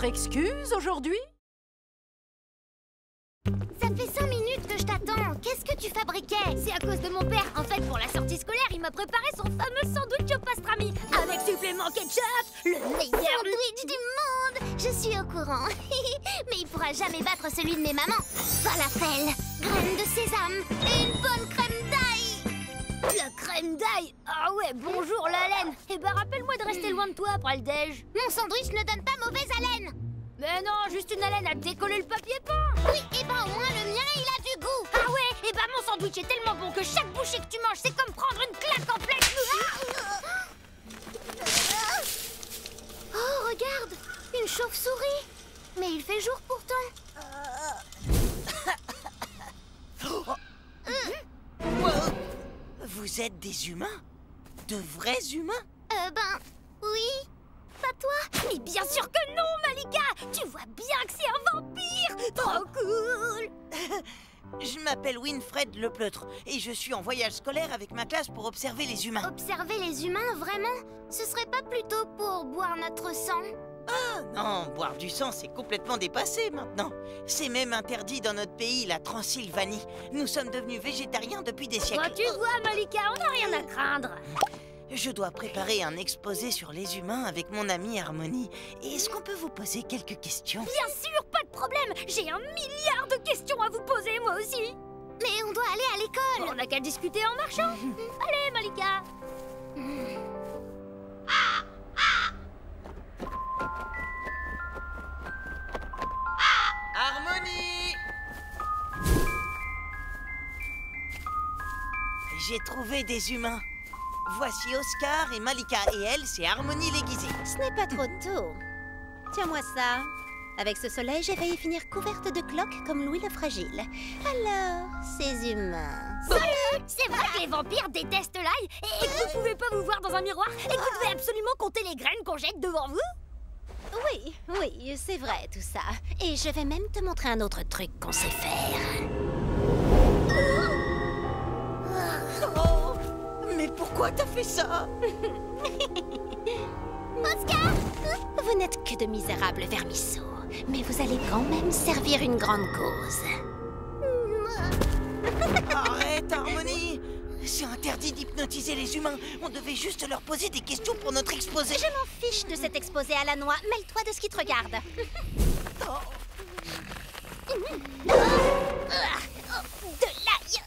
votre excuse aujourd'hui? Ça fait 5 minutes que je t'attends. Qu'est-ce que tu fabriquais? C'est à cause de mon père. En fait, pour la sortie scolaire, il m'a préparé son fameux sandwich au pastrami. Avec supplément ketchup, le meilleur sandwich du monde. Je suis au courant. Mais il pourra jamais battre celui de mes mamans. Falafel, graines de sésame et une bonne crème d'ail. La crème d'ail? Ah ouais, bonjour la laine. Eh ben, rappelle-moi de rester loin de toi après le déj. Mon sandwich ne donne pas mauvaise haleine. Mais non, juste une haleine à décoller le papier peint. Oui, et ben au moins le mien, il a du goût. Ah ouais, et ben mon sandwich est tellement bon que chaque bouchée que tu manges, c'est comme prendre une claque en pleine Oh, regarde, une chauve-souris. Mais il fait jour pourtant. Vous êtes des humains? De vrais humains? Ben, oui. Pas toi? Mais bien sûr que non, Malika. Tu vois bien que c'est un vampire. Trop cool. Je m'appelle Winfred Le Pleutre et je suis en voyage scolaire avec ma classe pour observer les humains. Observer les humains, vraiment? Ce serait pas plutôt pour boire notre sang? Ah non, boire du sang, c'est complètement dépassé maintenant. C'est même interdit dans notre pays, la Transylvanie. Nous sommes devenus végétariens depuis des siècles. Toi, tu vois, Malika, on n'a rien à craindre. Je dois préparer un exposé sur les humains avec mon amie Harmonie. Est-ce qu'on peut vous poser quelques questions? Bien sûr, pas de problème. J'ai 1 milliard de questions à vous poser, moi aussi. Mais on doit aller à l'école. On n'a qu'à discuter en marchant. Allez, Malika. Harmonie! J'ai trouvé des humains. Voici Oscar et Malika, et elle, c'est Harmonie l'aiguisée. Ce n'est pas trop tôt. Tiens-moi ça. Avec ce soleil, j'ai failli finir couverte de cloques comme Louis le Fragile. Alors, ces humains... Salut! C'est vrai que les vampires détestent l'ail et que vous pouvez pas vous voir dans un miroir et que vous devez absolument compter les graines qu'on jette devant vous? Oui, oui, c'est vrai tout ça. Et je vais même te montrer un autre truc qu'on sait faire. Oh, mais pourquoi t'as fait ça? Oscar! Vous n'êtes que de misérables vermisseaux, mais vous allez quand même servir une grande cause. Arrête, Harmonie! C'est interdit d'hypnotiser les humains. On devait juste leur poser des questions pour notre exposé. Je m'en fiche de cet exposé à la noix. Mêle-toi de ce qui te regarde. De l'ail!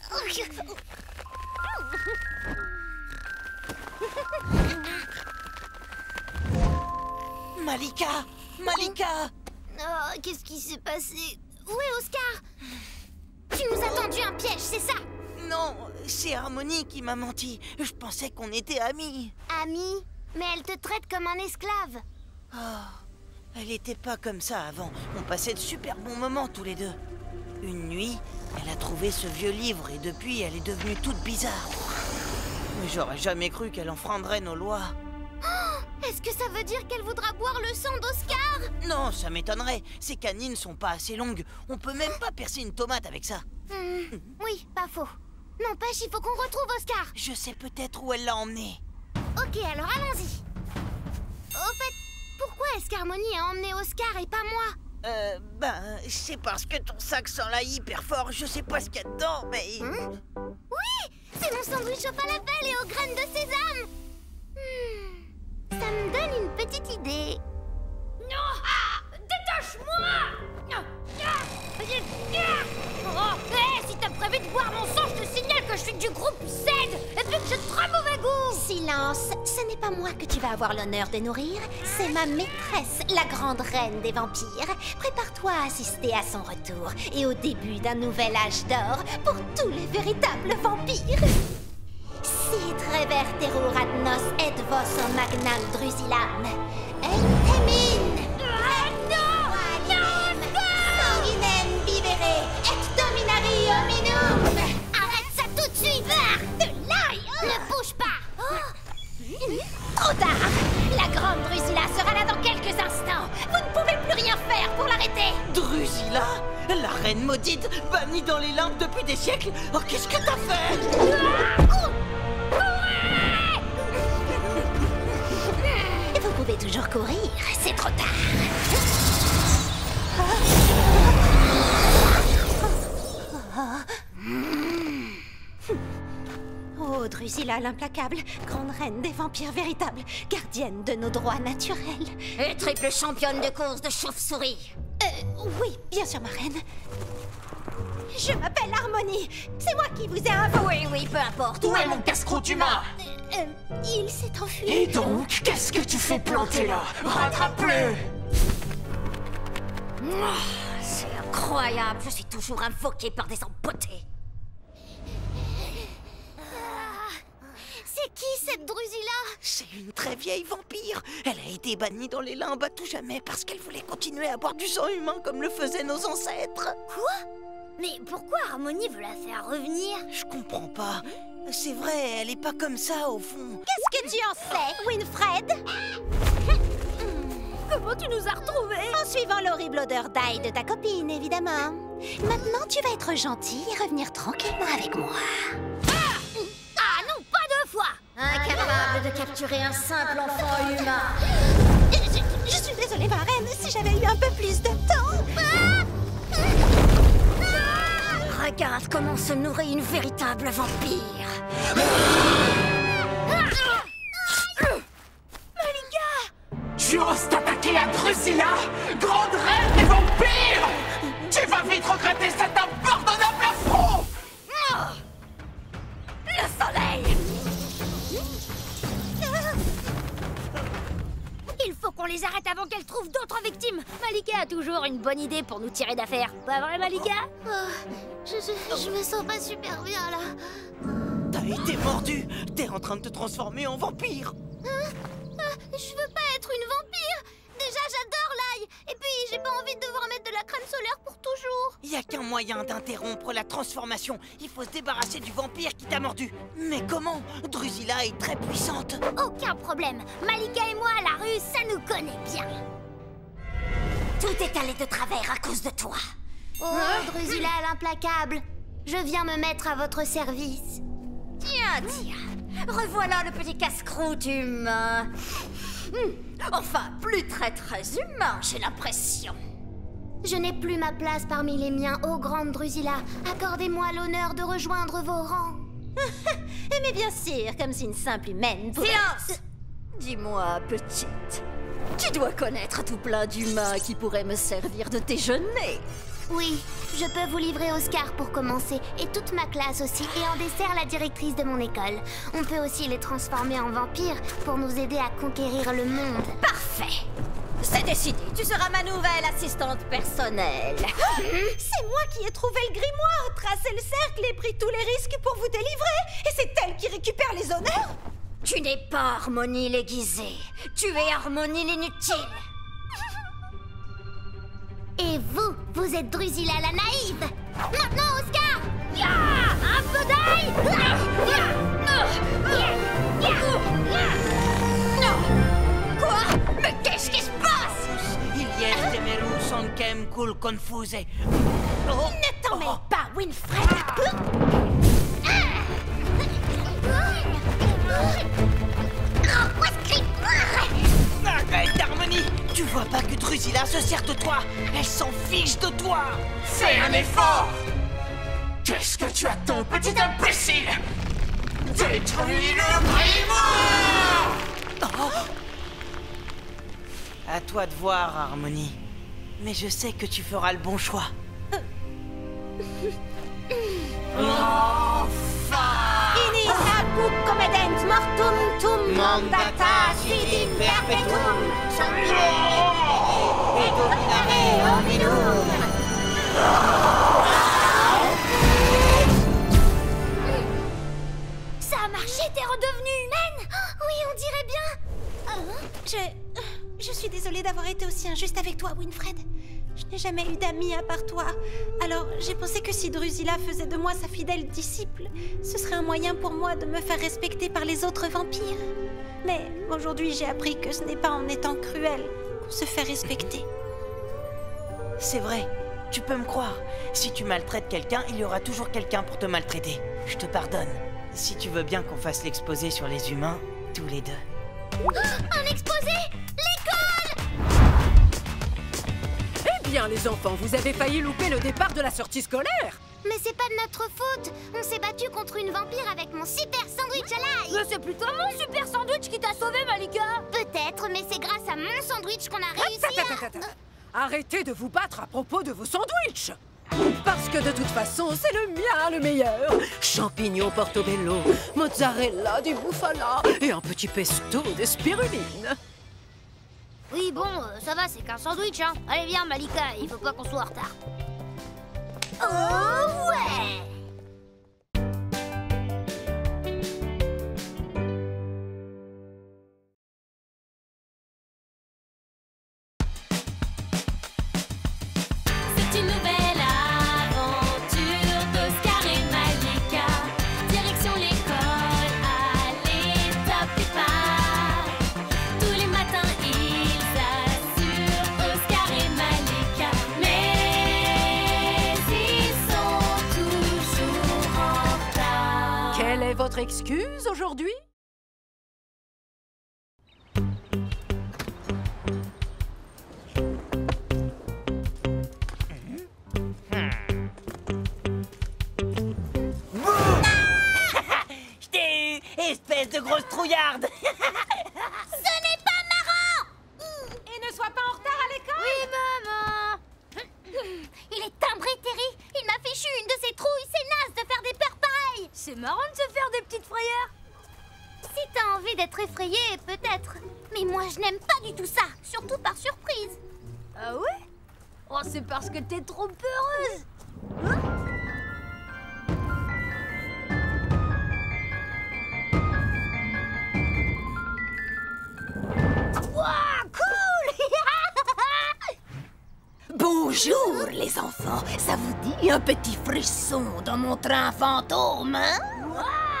Malika! Malika! Oh, qu'est-ce qui s'est passé? Où est Oscar? Tu nous as tendu un piège, c'est ça? Non, c'est Harmonie qui m'a menti. Je pensais qu'on était amis. Amie? Mais elle te traite comme un esclave. Oh, elle était pas comme ça avant. On passait de super bons moments tous les deux. Une nuit, elle a trouvé ce vieux livre et depuis, elle est devenue toute bizarre. Mais j'aurais jamais cru qu'elle enfreindrait nos lois. Est-ce que ça veut dire qu'elle voudra boire le sang d'Oscar? Non, ça m'étonnerait. Ses canines sont pas assez longues. On peut même pas percer une tomate avec ça. Oui, pas faux. N'empêche, il faut qu'on retrouve Oscar. Je sais peut-être où elle l'a emmené. Ok, alors allons-y. Au fait, pourquoi est-ce qu'Harmonie a emmené Oscar et pas moi? C'est parce que ton sac sent là hyper fort. Je sais pas ce qu'il y a dedans, mais... Oui, c'est mon sandwich au falafel et aux graines de sésame. Ça me donne une petite idée. Non! Détache-moi! Oh, si t'as prévu de boire mon sang, je te signale que je suis du groupe Z et puis que j'ai de très mauvais goût! Silence, ce n'est pas moi que tu vas avoir l'honneur de nourrir, c'est ma maîtresse, la grande reine des vampires. Prépare-toi à assister à son retour et au début d'un nouvel âge d'or pour tous les véritables vampires. Sit reverterur ad nos et vos magnam drusilam. Entemin! Sanguinem vivere et dominari hominum! Arrête ça tout de suite! De l'ail! Ne bouge pas! Trop tard! La grande Drusilla sera là dans quelques instants! Vous ne pouvez plus rien faire pour l'arrêter! Drusilla? La reine maudite, bannie dans les limbes depuis des siècles? Oh, qu'est-ce que t'as fait? Vous pouvez toujours courir, c'est trop tard! Oh, Drusilla l'implacable, grande reine des vampires véritables, gardienne de nos droits naturels. Et triple championne de course de chauve-souris. Oui, bien sûr, ma reine. Je m'appelle Harmonie. C'est moi qui vous ai invoqué. Oui, peu importe. Où est mon casse-croûte humain? Il s'est enfui. Et donc, qu'est-ce que tu fais planter là? Rattrape-le! C'est incroyable, je suis toujours invoquée par des empotés. C'est qui cette Drusilla? C'est une très vieille vampire. Elle a été bannie dans les limbes à tout jamais parce qu'elle voulait continuer à boire du sang humain comme le faisaient nos ancêtres. Quoi? Mais pourquoi Harmonie veut la faire revenir? Je comprends pas. C'est vrai, elle est pas comme ça au fond. Qu'est-ce que tu en sais, Winfred? Comment tu nous as retrouvés? En suivant l'horrible odeur d'ail de ta copine, évidemment. Maintenant, tu vas être gentil et revenir tranquillement avec moi. Ah non, pas deux fois! Incapable de capturer un simple enfant humain. Je suis désolée, ma reine, si j'avais eu un peu plus de temps. Regarde comment se nourrit une véritable vampire. Tu oses t'attaquer à Drusilla, grande reine des vampires! Tu vas vite regretter cet impardonnable affront! Le soleil! Il faut qu'on les arrête avant qu'elles trouvent d'autres victimes. Malika a toujours une bonne idée pour nous tirer d'affaire. Pas vrai, Malika? Je me sens pas super bien, là. T'as été mordu. T'es en train de te transformer en vampire. Je veux pas être une vampire. Déjà, j'adore l'ail. Et puis, j'ai pas envie de devoir mettre de la crème solaire pour toujours. Y a qu'un moyen d'interrompre la transformation. Il faut se débarrasser du vampire qui t'a mordu. Mais comment? Drusilla est très puissante. Aucun problème. Malika et moi, à la rue, ça nous connaît bien. Tout est allé de travers à cause de toi. Oh, Drusilla l'implacable. Je viens me mettre à votre service. Tiens. Revoilà le petit casse-croûte humain. Enfin, plus très humain, j'ai l'impression. Je n'ai plus ma place parmi les miens, ô grande Drusilla. Accordez-moi l'honneur de rejoindre vos rangs. Mais bien sûr, comme si une simple humaine pouvait... Silence! Dis-moi, petite, tu dois connaître tout plein d'humains qui pourraient me servir de déjeuner. Oui, je peux vous livrer Oscar pour commencer, et toute ma classe aussi, et en dessert la directrice de mon école. On peut aussi les transformer en vampires pour nous aider à conquérir le monde. Parfait! C'est décidé, tu seras ma nouvelle assistante personnelle. C'est moi qui ai trouvé le grimoire, tracé le cercle et pris tous les risques pour vous délivrer. Et c'est elle qui récupère les honneurs. Tu n'es pas Harmonie l'aiguisée, tu es Harmonie l'inutile. Et vous êtes Drusilla la naïve. Maintenant, Oscar! Un peu d'ail! Quoi? Mais qu'est-ce qui se passe? Il y a temeru son kem cool confuse. Ne t'en mêle pas, Winfred. Arrête, Harmonie! Tu vois pas que Drusilla se sert de toi? Elle s'en fiche de toi! Fais un effort! Qu'est-ce que tu attends, petit imbécile? Détruis le grimoire! À toi de voir, Harmonie. Mais je sais que tu feras le bon choix. Inis agut comedent mortum tum mandata sidim perpetuum et dominare hominum. Ça a marché, t'es redevenue humaine? Oui, on dirait bien. Je suis désolée d'avoir été aussi injuste avec toi, Winfred. Je n'ai jamais eu d'amis à part toi. Alors, j'ai pensé que si Drusilla faisait de moi sa fidèle disciple, ce serait un moyen pour moi de me faire respecter par les autres vampires. Mais aujourd'hui, j'ai appris que ce n'est pas en étant cruel qu'on se fait respecter. C'est vrai, tu peux me croire. Si tu maltraites quelqu'un, il y aura toujours quelqu'un pour te maltraiter. Je te pardonne. Si tu veux bien qu'on fasse l'exposé sur les humains, tous les deux. Un exposé? L'école! Eh bien, les enfants, vous avez failli louper le départ de la sortie scolaire. Mais c'est pas de notre faute. On s'est battu contre une vampire avec mon super sandwich à l'ail. Mais c'est plutôt mon super sandwich qui t'a sauvé, Malika. Peut-être, mais c'est grâce à mon sandwich qu'on a réussi à... Arrêtez de vous battre à propos de vos sandwichs. Parce que de toute façon, c'est le mien le meilleur. Champignons portobello, mozzarella di bufala et un petit pesto de spiruline. Oui, bon, ça va, c'est qu'un sandwich, hein. Allez, viens, Malika, il faut pas qu'on soit en retard. Oh ouais! C'est une nouvelle aventure d'Oscar et Malika. Direction l'école, allez, top départ. Tous les matins, ils assurent Oscar et Malika. Mais ils sont toujours en retard. Quelle est votre excuse aujourd'hui? Je t'ai eu, espèce de grosse trouillarde. Ce n'est pas marrant! Et ne sois pas en retard à l'école. Oui, maman! Il est timbré, Terry! Il m'a fichu une de ses trouilles! C'est naze de faire des peurs pareilles! C'est marrant de se faire des petites frayeurs. Si t'as envie d'être effrayé, peut-être. Mais moi, je n'aime pas du tout ça, surtout par surprise. Ah ouais? Oh, c'est parce que t'es trop peureuse. Hein? Wow, cool! Bonjour les enfants, ça vous dit un petit frisson dans mon train fantôme, hein?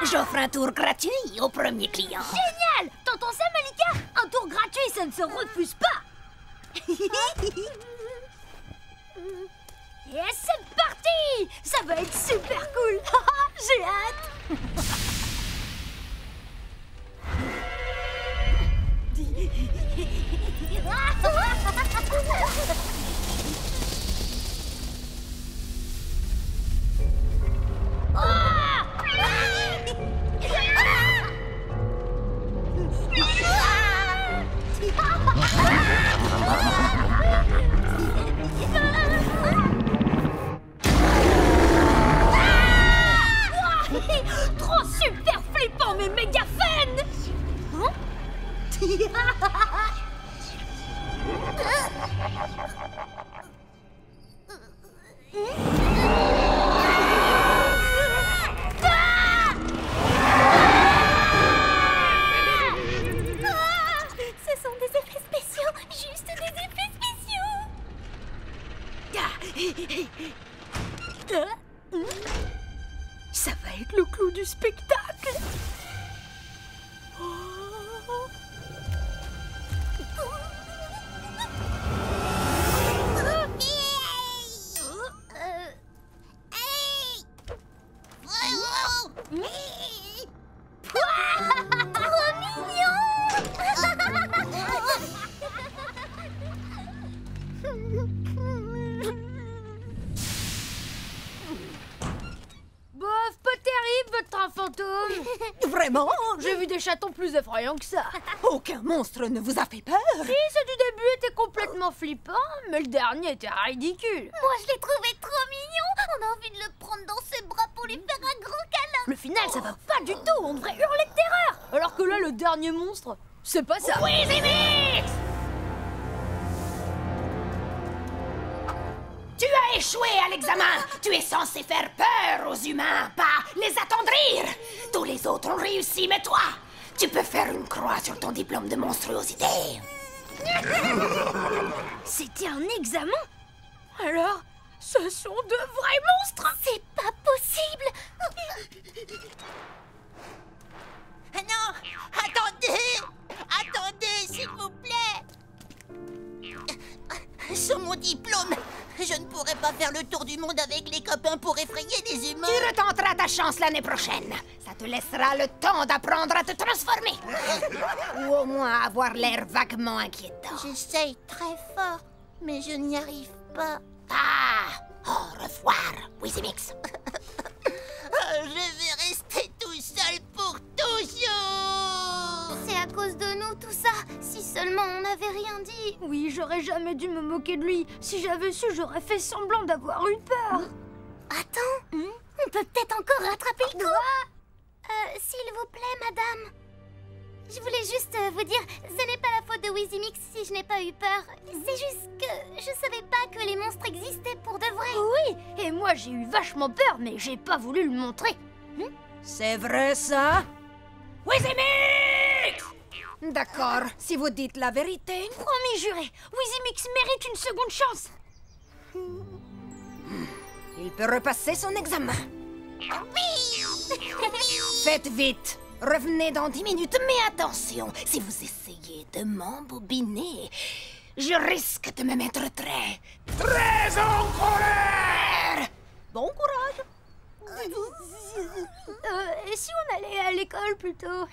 J'offre un tour gratuit au premier client. Génial! T'entends ça, Malika? Un tour gratuit, ça ne se refuse pas. Et c'est parti! Ça va être super cool. J'ai hâte. Trop super flippant, mais méga fun! Hein? Ce sont des effets spéciaux, juste des effets spéciaux. Ça va être le clou du spectacle. Trop mignon! Bof, pas terrible votre train fantôme. Vraiment? J'ai vu des chatons plus effrayants que ça. Aucun monstre ne vous a fait peur? Si, ceux du début étaient complètement flippants, mais le dernier était ridicule. Moi, je l'ai trouvé trop mignon! On a envie de le prendre dans ses bras pour lui faire un grand câlin! Le final, ça va pas du tout. On devrait hurler de terreur. Alors que là, le dernier monstre, c'est pas ça. Tu as échoué à l'examen. Tu es censé faire peur aux humains, pas les attendrir. Tous les autres ont réussi, mais toi, tu peux faire une croix sur ton diplôme de monstruosité. C'était un examen? Alors, ce sont de vrais monstres. C'est pas possible! Non, attendez! Attendez, s'il vous plaît! Sur mon diplôme, je ne pourrais pas faire le tour du monde avec les copains pour effrayer les humains. Tu retenteras ta chance l'année prochaine. Ça te laissera le temps d'apprendre à te transformer. Ou au moins avoir l'air vaguement inquiétant. J'essaye très fort, mais je n'y arrive pas. Ah! Au revoir, Wizimix. Je vais rester tout seul pour toujours. C'est à cause de nous tout ça. Si seulement on n'avait rien dit. Oui, j'aurais jamais dû me moquer de lui. Si j'avais su, j'aurais fait semblant d'avoir eu peur. Attends, on peut peut-être encore rattraper le coup. S'il vous plaît, madame. Je voulais juste vous dire, ce n'est pas la faute de Wizimix si je n'ai pas eu peur. C'est juste que je savais pas que les monstres existaient pour de vrai. Oui, et moi j'ai eu vachement peur, mais j'ai pas voulu le montrer. C'est vrai ça? Wizimix! D'accord, si vous dites la vérité. Promis juré, Wizimix mérite une seconde chance. Il peut repasser son examen. Faites vite. Revenez dans 10 minutes, mais attention, si vous essayez de m'embobiner, je risque de me mettre très en colère. Bon courage. Et si on allait à l'école plutôt?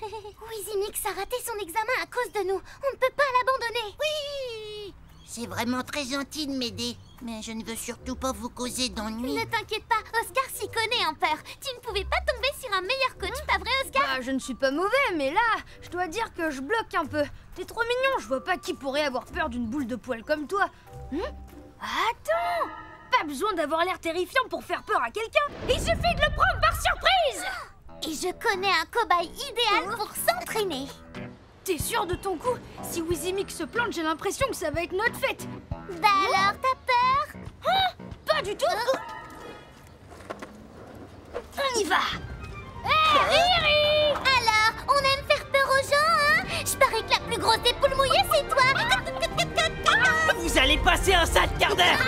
Wizimix a raté son examen à cause de nous. On ne peut pas l'abandonner. Oui. C'est vraiment très gentil de m'aider. Mais je ne veux surtout pas vous causer d'ennui. Ne t'inquiète pas, Oscar s'y connaît en peur. Tu ne pouvais pas tomber sur un meilleur coach, pas vrai, Oscar? Bah, je ne suis pas mauvais, mais là, je dois dire que je bloque un peu. T'es trop mignon, je vois pas qui pourrait avoir peur d'une boule de poil comme toi. Attends! Pas besoin d'avoir l'air terrifiant pour faire peur à quelqu'un. Il suffit de le prendre par surprise! Et je connais un cobaye idéal pour s'entraîner. T'es sûr de ton coup? Si Wizimix se plante, j'ai l'impression que ça va être notre fête. Bah alors, t'as peur? Pas du tout! On y va! Alors, on aime faire peur aux gens, hein? Je parie que la plus grosse des poules mouillées, c'est toi. Vous allez passer un sale quart d'heure.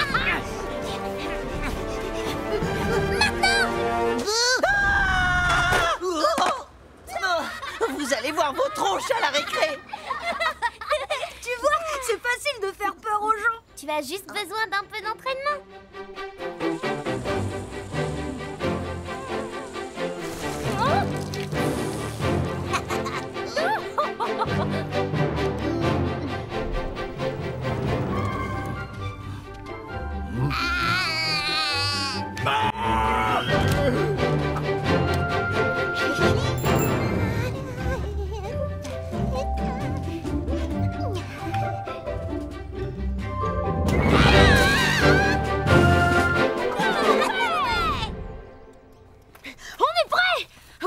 Vous allez voir vos tronches à la récré. Tu vois, c'est facile de faire peur aux gens. Tu as juste besoin d'un peu d'entraînement.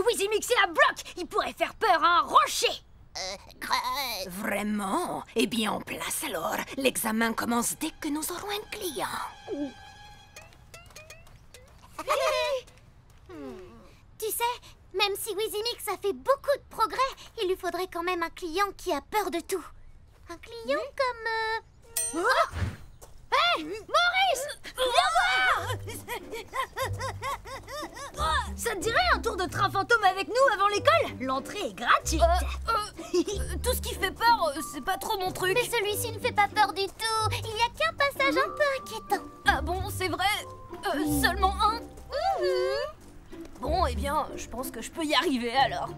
Wizimix est à bloc. Il pourrait faire peur à un rocher. Vraiment? Eh bien, en place alors. L'examen commence dès que nous aurons un client. Tu sais, même si Wizimix a fait beaucoup de progrès, il lui faudrait quand même un client qui a peur de tout. Un client comme... Hé, Maurice! Viens voir! Ça te dirait un tour de train fantôme avec nous avant l'école? L'entrée est gratuite. Tout ce qui fait peur, c'est pas trop mon truc. Mais celui-ci ne fait pas peur du tout. Il n'y a qu'un passage un peu inquiétant. Ah bon, c'est vrai? Seulement un? Bon, eh bien, je pense que je peux y arriver alors.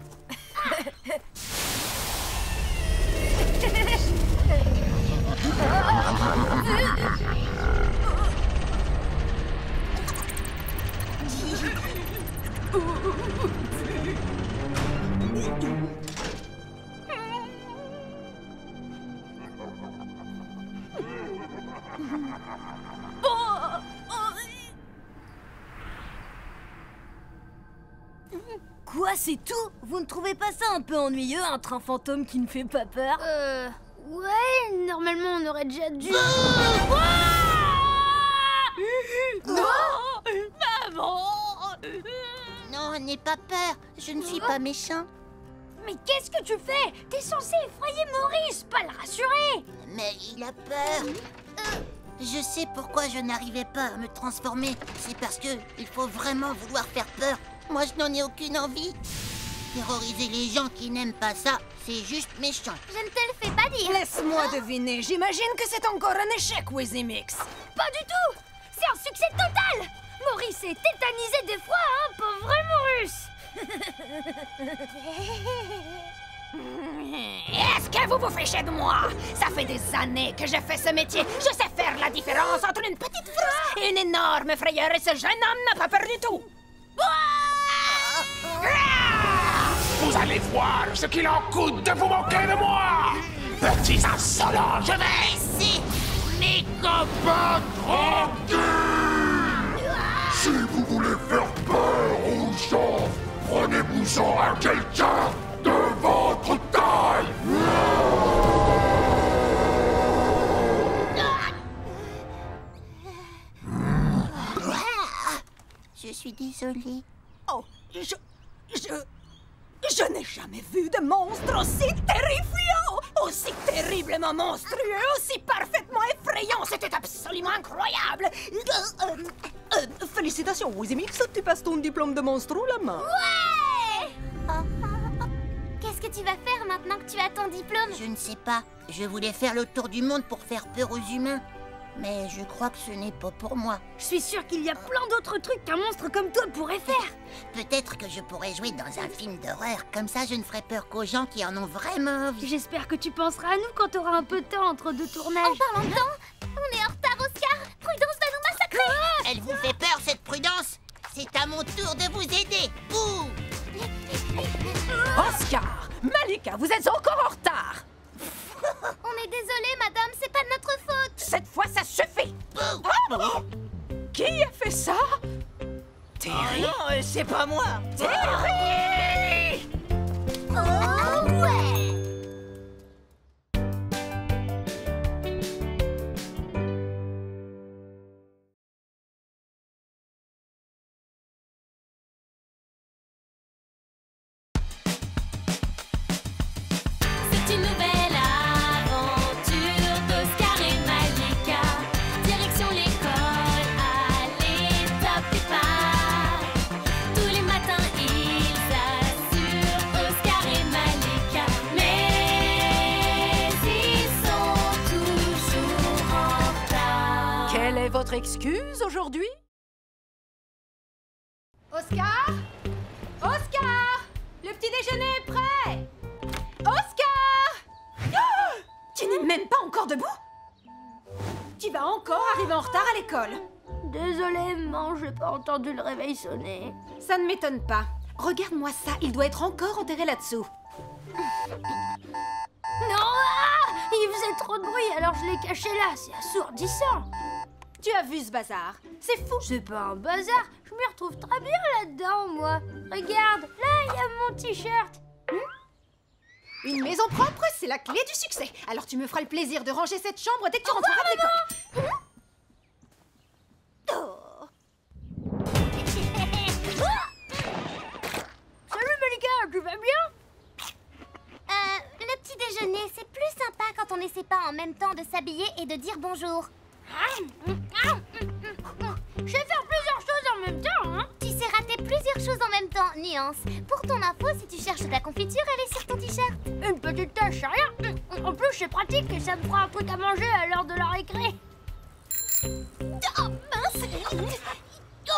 Quoi, c'est tout? Vous ne trouvez pas ça un peu ennuyeux, un train fantôme qui ne fait pas peur? Ouais, normalement on aurait déjà dû... Non, maman! Non, n'aie pas peur, je ne suis pas méchant. Mais qu'est-ce que tu fais? T'es censé effrayer Maurice, pas le rassurer! Mais il a peur. Je sais pourquoi je n'arrivais pas à me transformer. C'est parce que il faut vraiment vouloir faire peur. Moi, je n'en ai aucune envie. Terroriser les gens qui n'aiment pas ça, c'est juste méchant. Je ne te le fais pas dire. Laisse-moi deviner, j'imagine que c'est encore un échec, Wizimix. Pas du tout! C'est un succès total! Maurice est tétanisé des fois, hein, pas vrai, Maurice? Est-ce que vous vous fichez de moi? Ça fait des années que je fais ce métier. Je sais faire la différence entre une petite frousse et une énorme frayeur, et ce jeune homme n'a pas peur du tout. Vous allez voir ce qu'il en coûte de vous moquer de moi! Petits insolents, je vais ici! Mes copains tranquilles! Si vous voulez faire peur aux gens, prenez-vous-en à quelqu'un de votre taille! Je suis désolée. Oh, je n'ai jamais vu de monstre aussi terrifiant, aussi terriblement monstrueux, aussi parfaitement effrayant. C'était absolument incroyable. Félicitations, Wizimix, tu passes ton diplôme de monstre la main. Ouais! Qu'est-ce que tu vas faire maintenant que tu as ton diplôme? Je ne sais pas. Je voulais faire le tour du monde pour faire peur aux humains. Mais je crois que ce n'est pas pour moi. Je suis sûre qu'il y a plein d'autres trucs qu'un monstre comme toi pourrait faire. Peut-être que je pourrais jouer dans un film d'horreur. Comme ça, je ne ferai peur qu'aux gens qui en ont vraiment envie. J'espère que tu penseras à nous quand tu auras un peu de temps entre deux tournages. En parlant de temps, on est en retard, Oscar. Prudence va nous massacrer. Elle vous fait peur, cette Prudence? C'est à mon tour de vous aider. Ouh! Oscar, Malika, vous êtes encore en retard. On est désolé, madame, c'est pas de notre faute. Cette fois, ça suffit. Qui a fait ça? Terry? Non, c'est pas moi. Terry! Oh ouais! C'est une nouvelle aventure d'Oscar et Malika. Direction l'école, allez, top départ. Tous les matins, ils assurent Oscar et Malika. Mais ils sont toujours en retard. Quelle est votre excuse aujourd'hui? Oscar? Oscar? Le petit déjeuner est prêt! Oscar! Ah! Tu n'es même pas encore debout? Tu vas encore arriver en retard à l'école. Désolée, maman, j'ai pas entendu le réveil sonner. Ça ne m'étonne pas. Regarde-moi ça, il doit être encore enterré là-dessous. Non, il faisait trop de bruit, alors je l'ai caché là. C'est assourdissant. Tu as vu ce bazar? C'est fou. C'est pas un bazar, je m'y retrouve très bien là-dedans, moi. Regarde, là, il y a mon t-shirt. Une maison propre, c'est la clé du succès. Alors tu me feras le plaisir de ranger cette chambre dès que tu rentreras de l'école. Oh. Salut Malika, tu vas bien? Le petit déjeuner, c'est plus sympa quand on n'essaie pas en même temps de s'habiller et de dire bonjour. Je vais faire plusieurs choses en même temps, hein. Tu sais rater plusieurs choses en même temps, nuance. Pour ton info, si tu cherches de la confiture, elle est sur ton t-shirt. Une petite tâche, c'est rien. En plus, c'est pratique et ça me fera un truc à manger à l'heure de la récré. Oh mince!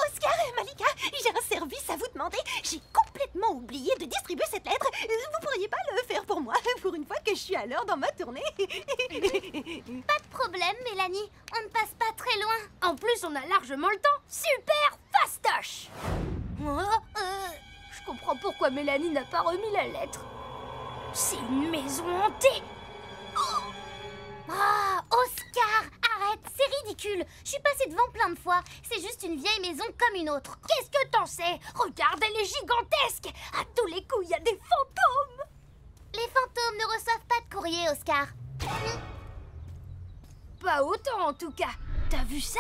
Oscar et Malika, j'ai un service à vous demander. J'ai complètement oublié de distribuer cette lettre. Vous pourriez pas le faire pour moi, pour une fois que je suis à l'heure dans ma tournée? Pas de problème, Mélanie. On ne passe pas très loin. En plus, on a largement le temps. Super fastoche. Je comprends pourquoi Mélanie n'a pas remis la lettre. C'est une maison hantée. Ah, Oscar, arrête, c'est ridicule. Je suis passée devant plein de fois. C'est juste une vieille maison comme une autre. Qu'est-ce que t'en sais? Regarde, elle est gigantesque. À tous les coups, il y a des fantômes. Les fantômes ne reçoivent pas de courrier, Oscar. Pas autant, en tout cas. T'as vu ça?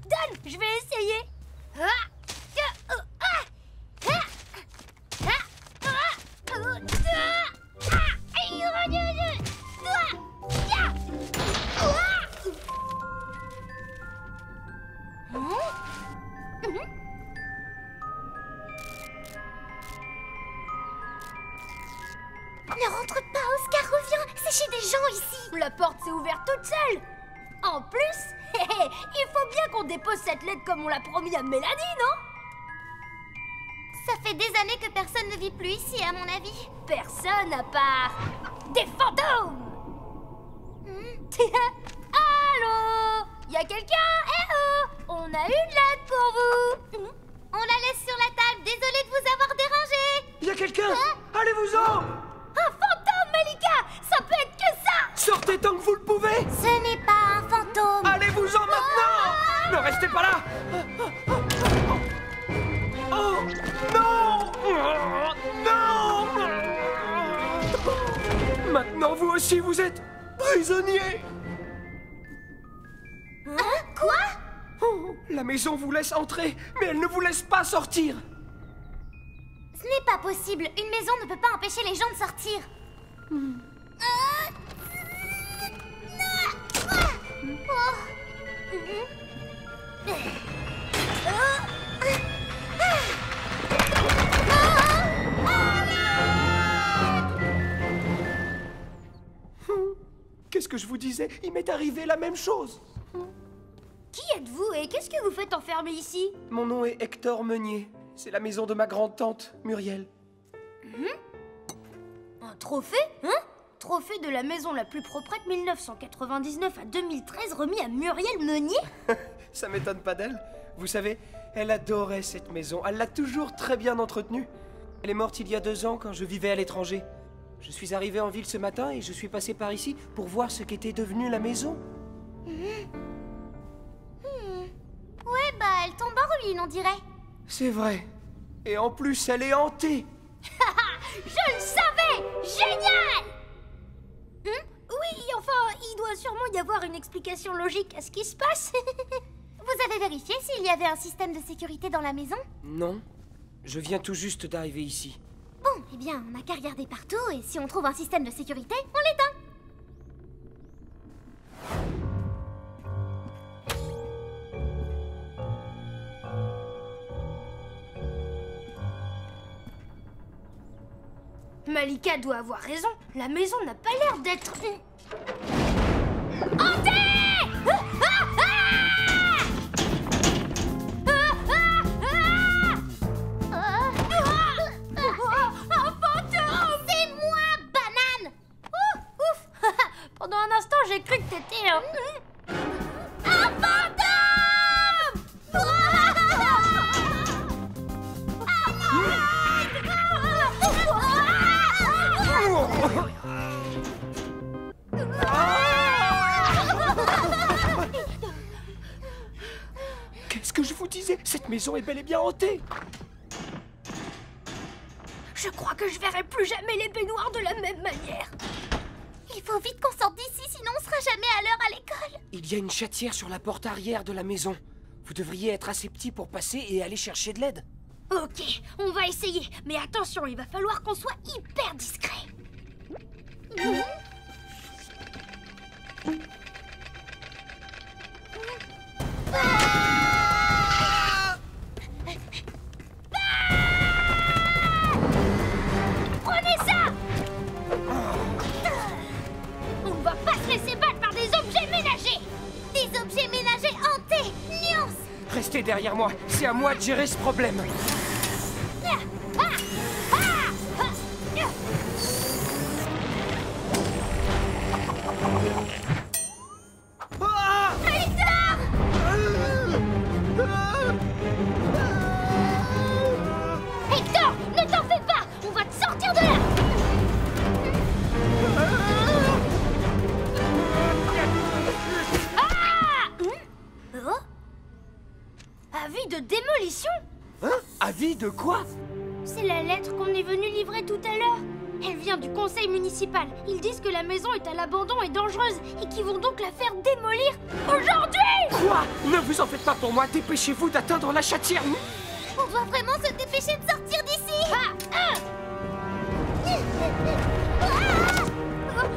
Donne, je vais essayer. Ne rentre pas, Oscar, reviens. C'est chez des gens ici. La porte s'est ouverte toute seule. En plus, il faut bien qu'on dépose cette lettre comme on l'a promis à Mélanie, non? Ça fait des années que personne ne vit plus ici, à mon avis. Personne à part des fantômes. Allô? Y'a quelqu'un? Eh oh! On a une lettre pour vous. On la laisse sur la table, désolée de vous avoir dérangé. Il y a quelqu'un! Allez-vous-en! Un fantôme, Malika! Ça peut être que ça! Sortez tant que vous le pouvez! Ce n'est pas un fantôme. Allez-vous-en maintenant! Ne restez pas là! Oh! Non! Non! Maintenant, vous aussi, vous êtes prisonniers! Quoi? Oh, la maison vous laisse entrer, mais elle ne vous laisse pas sortir! Ce n'est pas possible. Une maison ne peut pas empêcher les gens de sortir. Qu'est-ce que je vous disais? Il m'est arrivé la même chose! Qui êtes-vous et qu'est-ce que vous faites enfermé ici? Mon nom est Hector Meunier. C'est la maison de ma grande-tante, Muriel. Un trophée? Trophée de la maison la plus proprette 1999 à 2013 remis à Muriel Meunier? Ça m'étonne pas d'elle. Vous savez, elle adorait cette maison. Elle l'a toujours très bien entretenue. Elle est morte il y a 2 ans quand je vivais à l'étranger. Je suis arrivé en ville ce matin et je suis passé par ici pour voir ce qu'était devenu la maison. Ouais, bah, elle tombe en ruine, on dirait. C'est vrai. Et en plus, elle est hantée. Je le savais! Génial! Oui, enfin, il doit sûrement y avoir une explication logique à ce qui se passe. Vous avez vérifié s'il y avait un système de sécurité dans la maison? Non. Je viens tout juste d'arriver ici. Bon, eh bien, on n'a qu'à regarder partout et si on trouve un système de sécurité, on l'éteint. Malika doit avoir raison. La maison n'a pas l'air d'être... Hantée! Un fantôme! C'est moi, banane! Ouf! Pendant un instant, j'ai cru que t'étais un... Un fantôme! Qu'est-ce que je vous disais? Cette maison est bel et bien hantée. Je crois que je verrai plus jamais les baignoires de la même manière. Il faut vite qu'on sorte d'ici, sinon on sera jamais à l'heure à l'école. Il y a une chatière sur la porte arrière de la maison. Vous devriez être assez petit pour passer et aller chercher de l'aide. Ok, on va essayer. Mais attention, il va falloir qu'on soit hyper discret. Prenez ça! On ne va pas se laisser battre par des objets ménagers! Des objets ménagers hantés! Nuance! Restez derrière moi, c'est à moi de gérer ce problème. Hector, ne t'en fais pas! On va te sortir de là! Oh? Avis de démolition? Hein? Avis de quoi? C'est la lettre qu'on est venu livrer tout à l'heure. Elle vient du conseil municipal. Ils disent que la maison est à l'abandon et dangereuse et qu'ils vont donc la faire démolir aujourd'hui! Quoi? Ne vous en faites pas pour moi, dépêchez-vous d'atteindre la chatière. On doit vraiment se dépêcher de sortir d'ici!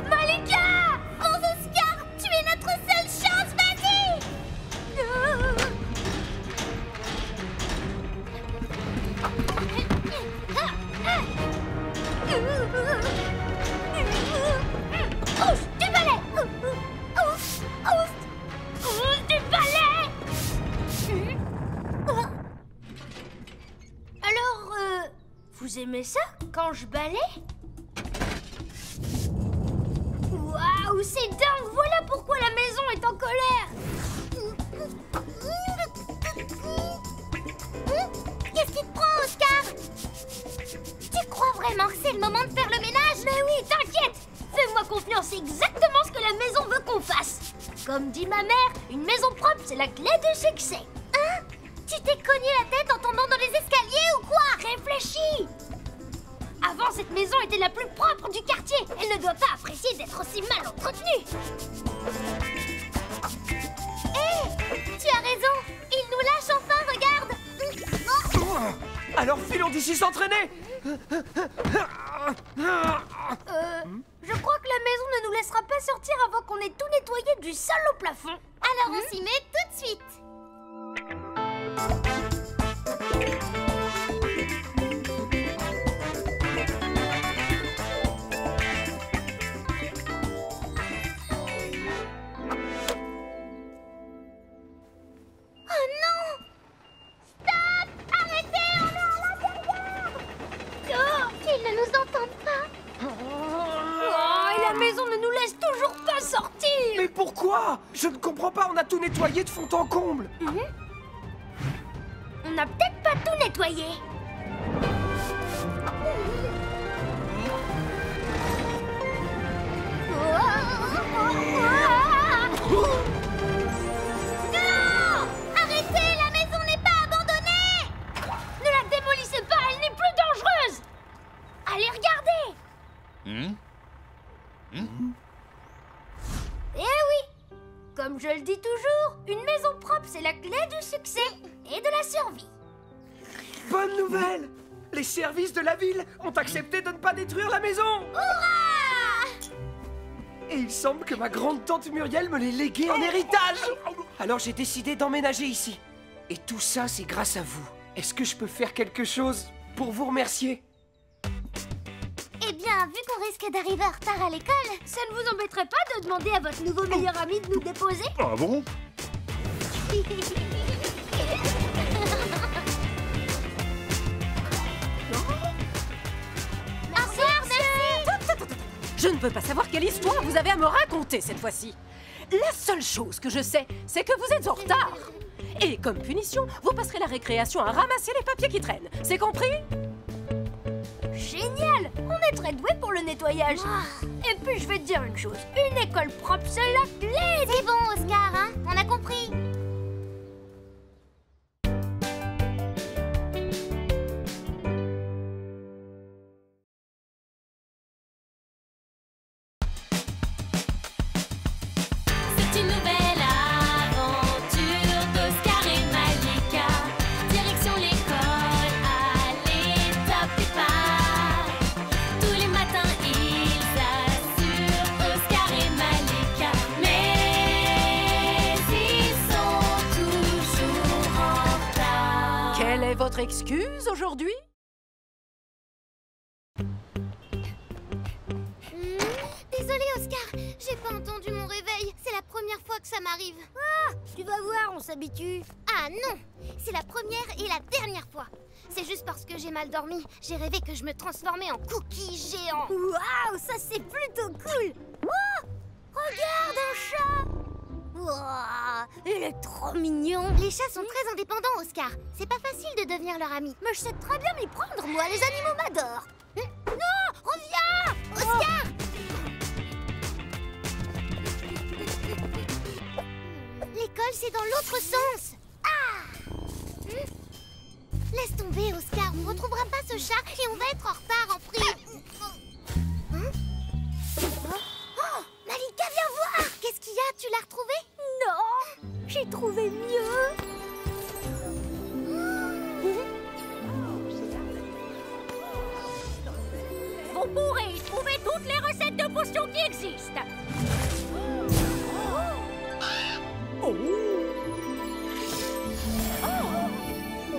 Malika! Fonce, Oscar! Tu es notre seule chance, vas-y! Ouf, du balai! Ouf, du balai! Alors, Vous aimez ça quand je balaye? Waouh, c'est dingue! Voilà pourquoi la maison est en colère! Qu'est-ce qui te prend, Oscar? Tu crois vraiment que c'est le moment de faire le ménage? Mais oui, t'inquiète! Fais-moi confiance, c'est exactement ce que la maison veut qu'on fasse! Comme dit ma mère, une maison propre, c'est la clé du succès! Hein? Tu t'es cogné la tête en tombant dans les escaliers ou quoi? Réfléchis! Avant, cette maison était la plus propre du quartier. Elle ne doit pas apprécier d'être aussi mal entretenue. Hé! Tu as raison! Il nous lâche enfin, regarde! Alors filons d'ici s'entraîner! Je crois que la maison ne nous laissera pas sortir avant qu'on ait tout nettoyé du sol au plafond. Alors on s'y met tout de suite! Mais pourquoi? Je ne comprends pas, on a tout nettoyé de fond en comble. On n'a peut-être pas tout nettoyé. Non! Arrêtez, la maison n'est pas abandonnée! Ne la démolissez pas, elle n'est plus dangereuse. Allez, regardez. Eh oui! Comme je le dis toujours, une maison propre, c'est la clé du succès et de la survie. Bonne nouvelle! Les services de la ville ont accepté de ne pas détruire la maison! Hurrah! Et il semble que ma grande-tante Muriel me l'ait légué en héritage! Alors j'ai décidé d'emménager ici. Et tout ça, c'est grâce à vous. Est-ce que je peux faire quelque chose pour vous remercier? Eh bien, vu qu'on risque d'arriver en retard à l'école... Ça ne vous embêterait pas de demander à votre nouveau meilleur ami de nous déposer? Ah bon? Je ne veux pas savoir quelle histoire vous avez à me raconter cette fois-ci. La seule chose que je sais, c'est que vous êtes en retard. Et comme punition, vous passerez la récréation à ramasser les papiers qui traînent. C'est compris? Génial! On est très doués pour le nettoyage. Et puis, je vais te dire une chose. Une école propre, c'est la clé! C'est bon, Oscar, hein? On a compris. C'est une nouvelle aventure d'Oscar et Malika. Direction l'école, allez, top départ. Tous les matins, ils assurent Oscar et Malika. Mais ils sont toujours en retard. Quelle est votre excuse aujourd'hui? Désolée, Oscar. J'ai pas entendu mon réveil. C'est la première fois que ça m'arrive. Ah, tu vas voir, on s'habitue. Ah non! C'est la première et la dernière fois. C'est juste parce que j'ai mal dormi. J'ai rêvé que je me transformais en cookie géant. Waouh, ça c'est plutôt cool. Oh, regarde un chat. Wow, il est trop mignon. Les chats sont très indépendants, Oscar. C'est pas facile de devenir leur ami. Mais je sais très bien m'y prendre, moi, les animaux m'adorent. Non! Reviens! Oscar! L'école, c'est dans l'autre sens. Ah! Laisse tomber, Oscar. On ne retrouvera pas ce chat et on va être en retard en prix. Oh! Malika, viens voir! Qu'est-ce qu'il y a? Tu l'as retrouvé? Non, j'ai trouvé mieux. Vous pourrez y trouver toutes les recettes de potions qui existent.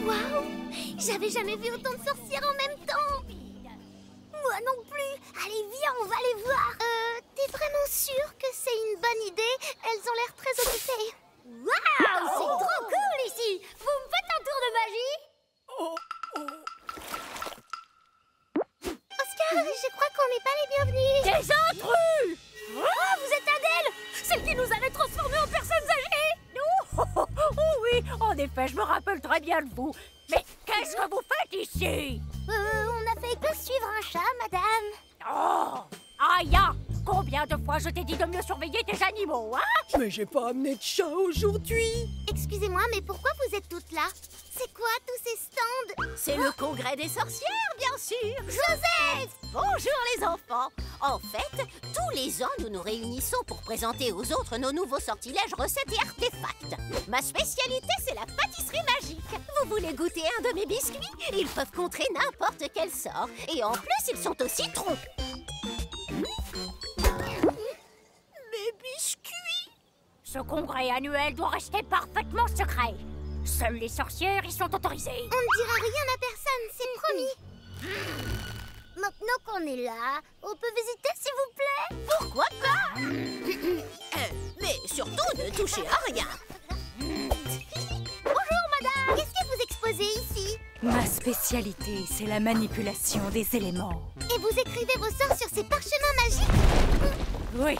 Waouh! J'avais jamais vu autant de sorcières en même temps. Moi non plus. Allez, viens, on va les voir. T'es vraiment sûre que c'est une bonne idée? Elles ont l'air très occupées. Waouh, c'est trop cool ici. Vous me faites un tour de magie? on n'est pas les bienvenus. Des intrus! Oh, vous êtes Adèle, celle qui nous avait transformés en personnes âgées. Oh oui, en effet, je me rappelle très bien de vous. Mais qu'est-ce que vous faites ici? On a fait que suivre un chat, madame. Oh, Aya, combien de fois je t'ai dit de mieux surveiller tes animaux, hein? Mais j'ai pas amené de chat aujourd'hui. Excusez-moi, mais pourquoi vous êtes toutes là? C'est quoi tous ces stands? C'est le congrès des sorcières, bien sûr. Joseph! Bonjour les enfants. En fait, tous les ans, nous nous réunissons pour présenter aux autres nos nouveaux sortilèges, recettes et artefacts. Ma spécialité, c'est la pâtisserie magique. Vous voulez goûter un de mes biscuits? Ils peuvent contrer n'importe quel sort. Et en plus, ils sont au citron. Mes biscuits! Ce congrès annuel doit rester parfaitement secret. Seules les sorcières y sont autorisées. On ne dira rien à personne, c'est promis. Maintenant qu'on est là, on peut visiter, s'il vous plaît? Pourquoi pas? Mais surtout, ne touchez à rien. Bonjour, madame. Qu'est-ce que vous exposez ici? Ma spécialité, c'est la manipulation des éléments. Et vous écrivez vos sorts sur ces parchemins magiques? Oui,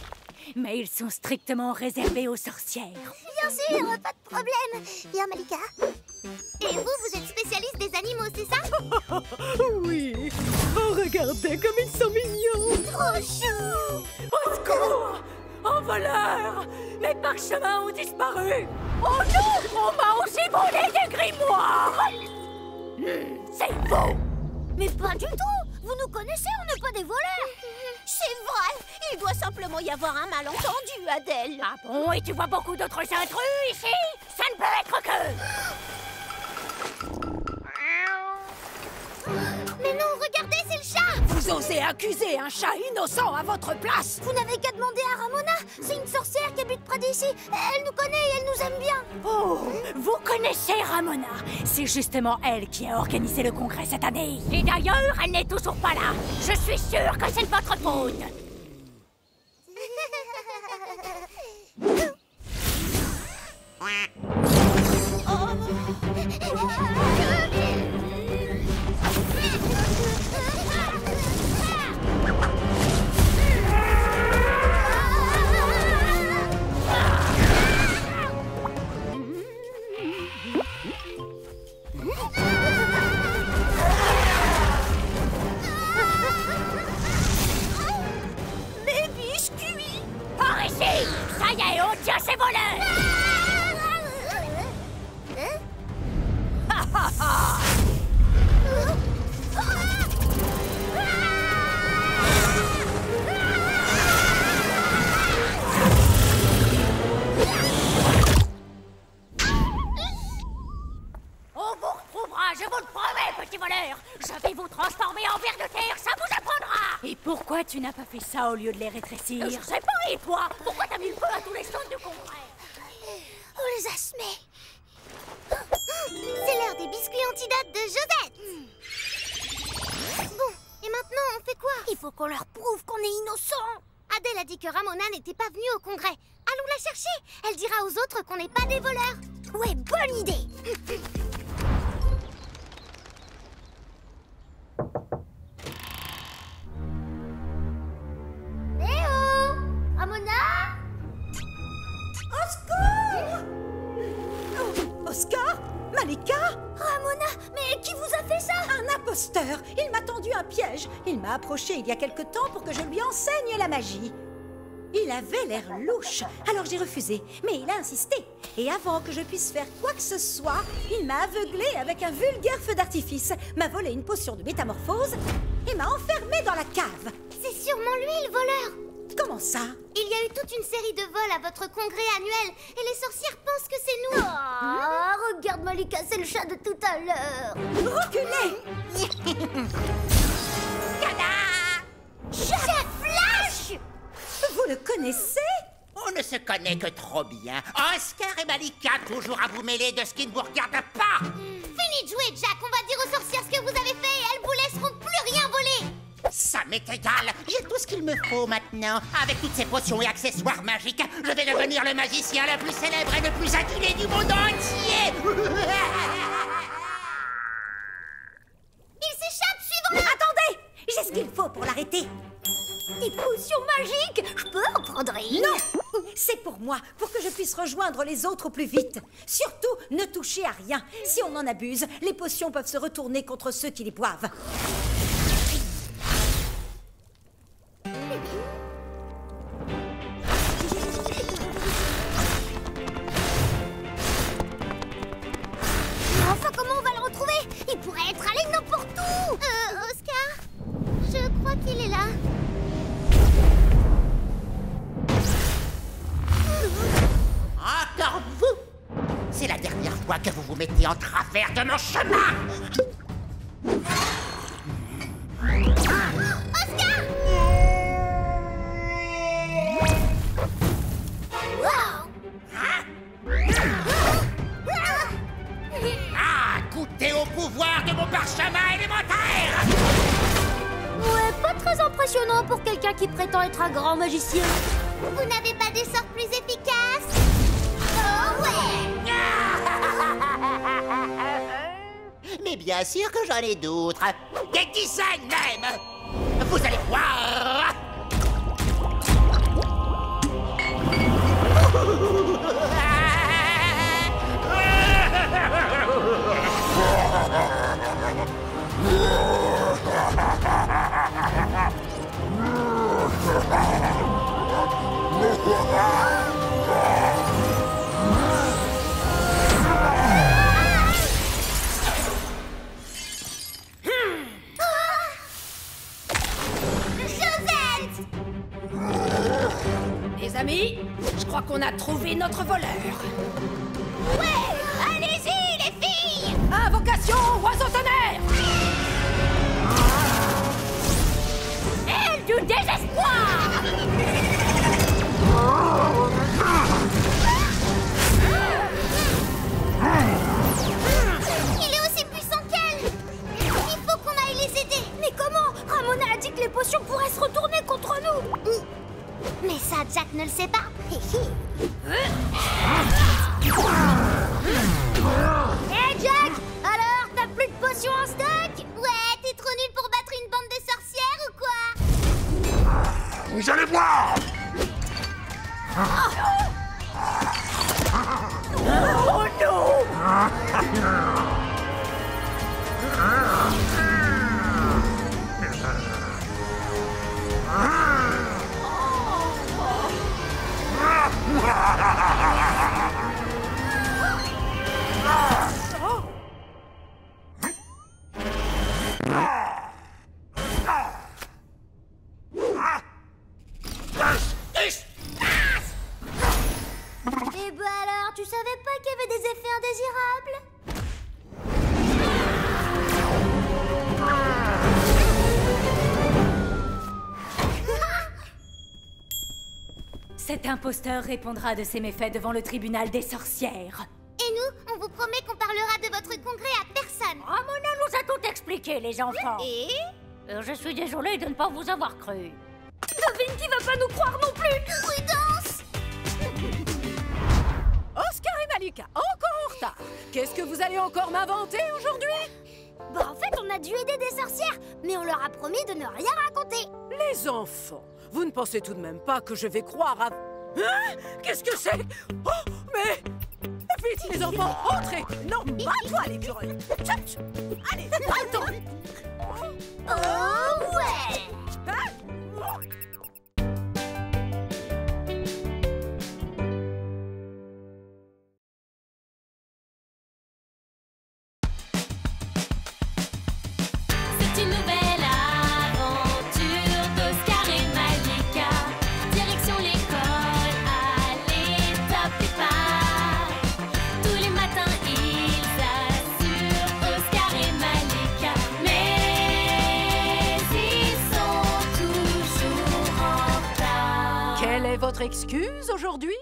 mais ils sont strictement réservés aux sorcières. Bien sûr, pas de problème. Bien, Malika. Et vous êtes spécialiste des animaux, c'est ça? Oui. Oh, regardez comme ils sont mignons. Trop chou! Au secours! En voleur! Mes parchemins ont disparu! Oh non! On m'a aussi volé des grimoires! C'est faux! Mais pas du tout! Vous nous connaissez, on n'est pas des voleurs! C'est vrai. Il doit simplement y avoir un malentendu, Adèle. Ah bon? Et tu vois beaucoup d'autres intrus ici? Ça ne peut être que... Mais non, regardez, c'est le chat! Vous osez accuser un chat innocent à votre place? Vous n'avez qu'à demander à Ramona. C'est une sorcière qui habite près d'ici. Elle nous connaît et elle nous aime bien. Oh, vous connaissez Ramona. C'est justement elle qui a organisé le congrès cette année. Et d'ailleurs, elle n'est toujours pas là. Je suis sûre que c'est de votre faute. Mes biscuits! Par ici! Ça y est, on tient ces voleurs! On vous retrouvera, je vous le promets, petit voleur! Je vais vous transformer en ver de terre, ça vous apprendra! Et pourquoi tu n'as pas fait ça au lieu de les rétrécir? Je sais pas, et toi? Pourquoi t'as mis le feu à tous les stands du congrès? On les a semés. C'est l'heure des biscuits antidotes de Josette. Bon, et maintenant, on fait quoi? Il faut qu'on leur prouve qu'on est innocents. Adèle a dit que Ramona n'était pas venue au congrès. Allons la chercher. Elle dira aux autres qu'on n'est pas des voleurs. Ouais, bonne idée. Léo! Ramona! Oscar? Malika? Ramona, mais qui vous a fait ça? Un imposteur! Il m'a tendu un piège. Il m'a approché il y a quelque temps pour que je lui enseigne la magie. Il avait l'air louche, alors j'ai refusé. Mais il a insisté. Et avant que je puisse faire quoi que ce soit, il m'a aveuglé avec un vulgaire feu d'artifice, m'a volé une potion de métamorphose et m'a enfermé dans la cave. C'est sûrement lui le voleur. Comment ça? Il y a eu toute une série de vols à votre congrès annuel et les sorcières pensent que c'est nous. Ah, regarde Malika, c'est le chat de tout à l'heure. Reculez! Chef Flash! Vous le connaissez? On ne se connaît que trop bien. Oscar et Malika, toujours à vous mêler de ce qui ne vous regarde pas. Fini de jouer, Jack. On va dire aux sorcières ce que vous avez fait et elles vous laisseront plus rien voler. Ça m'est égal. J'ai tout ce qu'il me faut maintenant. Avec toutes ces potions et accessoires magiques, je vais devenir le magicien le plus célèbre et le plus adulé du monde entier. Il s'échappe, suivons-le. Attendez! J'ai ce qu'il faut pour l'arrêter. Des potions magiques? Je peux en prendre une? Non! C'est pour moi, pour que je puisse rejoindre les autres au plus vite. Surtout, ne touchez à rien. Si on en abuse, les potions peuvent se retourner contre ceux qui les boivent. Enfin, comment on va le retrouver? Il pourrait être allé n'importe où. Oscar? Je crois qu'il est là. Encore vous! C'est la dernière fois que vous vous mettez en travers de mon chemin! Oscar! Ah! Goûtez au pouvoir de mon parchemin élémentaire! Ouais, pas très impressionnant pour quelqu'un qui prétend être un grand magicien. Vous n'avez pas des sorts plus efficaces? Oh ouais! Mais bien sûr que j'en ai d'autres! Des dizaines même! Vous allez voir! Les amis, je crois qu'on a trouvé notre voleur. Ouais! Allez-y, les filles! Invocation, oiseau tonnerre! Aile du désespoir! Il est aussi puissant qu'elle! Il faut qu'on aille les aider! Mais comment? Ramona a dit que les potions pourraient se retourner contre nous. Mais ça, Jack ne le sait pas. Hé Jack! Alors, t'as plus de potions en stock? Ouais, t'es trop nul pour battre une bande de sorcières ou quoi? Vous allez voir! Oh non! Et bah alors, tu savais pas qu'il y avait des effets indésirables? Cet imposteur répondra de ses méfaits devant le tribunal des sorcières. Et nous, on vous promet qu'on parlera de votre congrès à personne. Ramona nous a tout expliqué, les enfants. Et Je suis désolée de ne pas vous avoir cru. Devine qui va pas nous croire non plus. prudence! Oscar et Malika, encore en retard. Qu'est-ce que vous allez encore m'inventer aujourd'hui? Bah en fait, on a dû aider des sorcières, mais on leur a promis de ne rien raconter. Les enfants, vous ne pensez tout de même pas que je vais croire à... Hein? Qu'est-ce que c'est? Oh, mais... Vite, les enfants, entrez! Non, pas toi, l'écureuil! Tchut! Allez, attends! Oh ouais! Hein? C'est une nouvelle aventure d'Oscar et Malika. Direction l'école, allez, top départ. Tous les matins, ils assurent Oscar et Malika. Mais ils sont toujours en retard. Quelle est votre excuse aujourd'hui?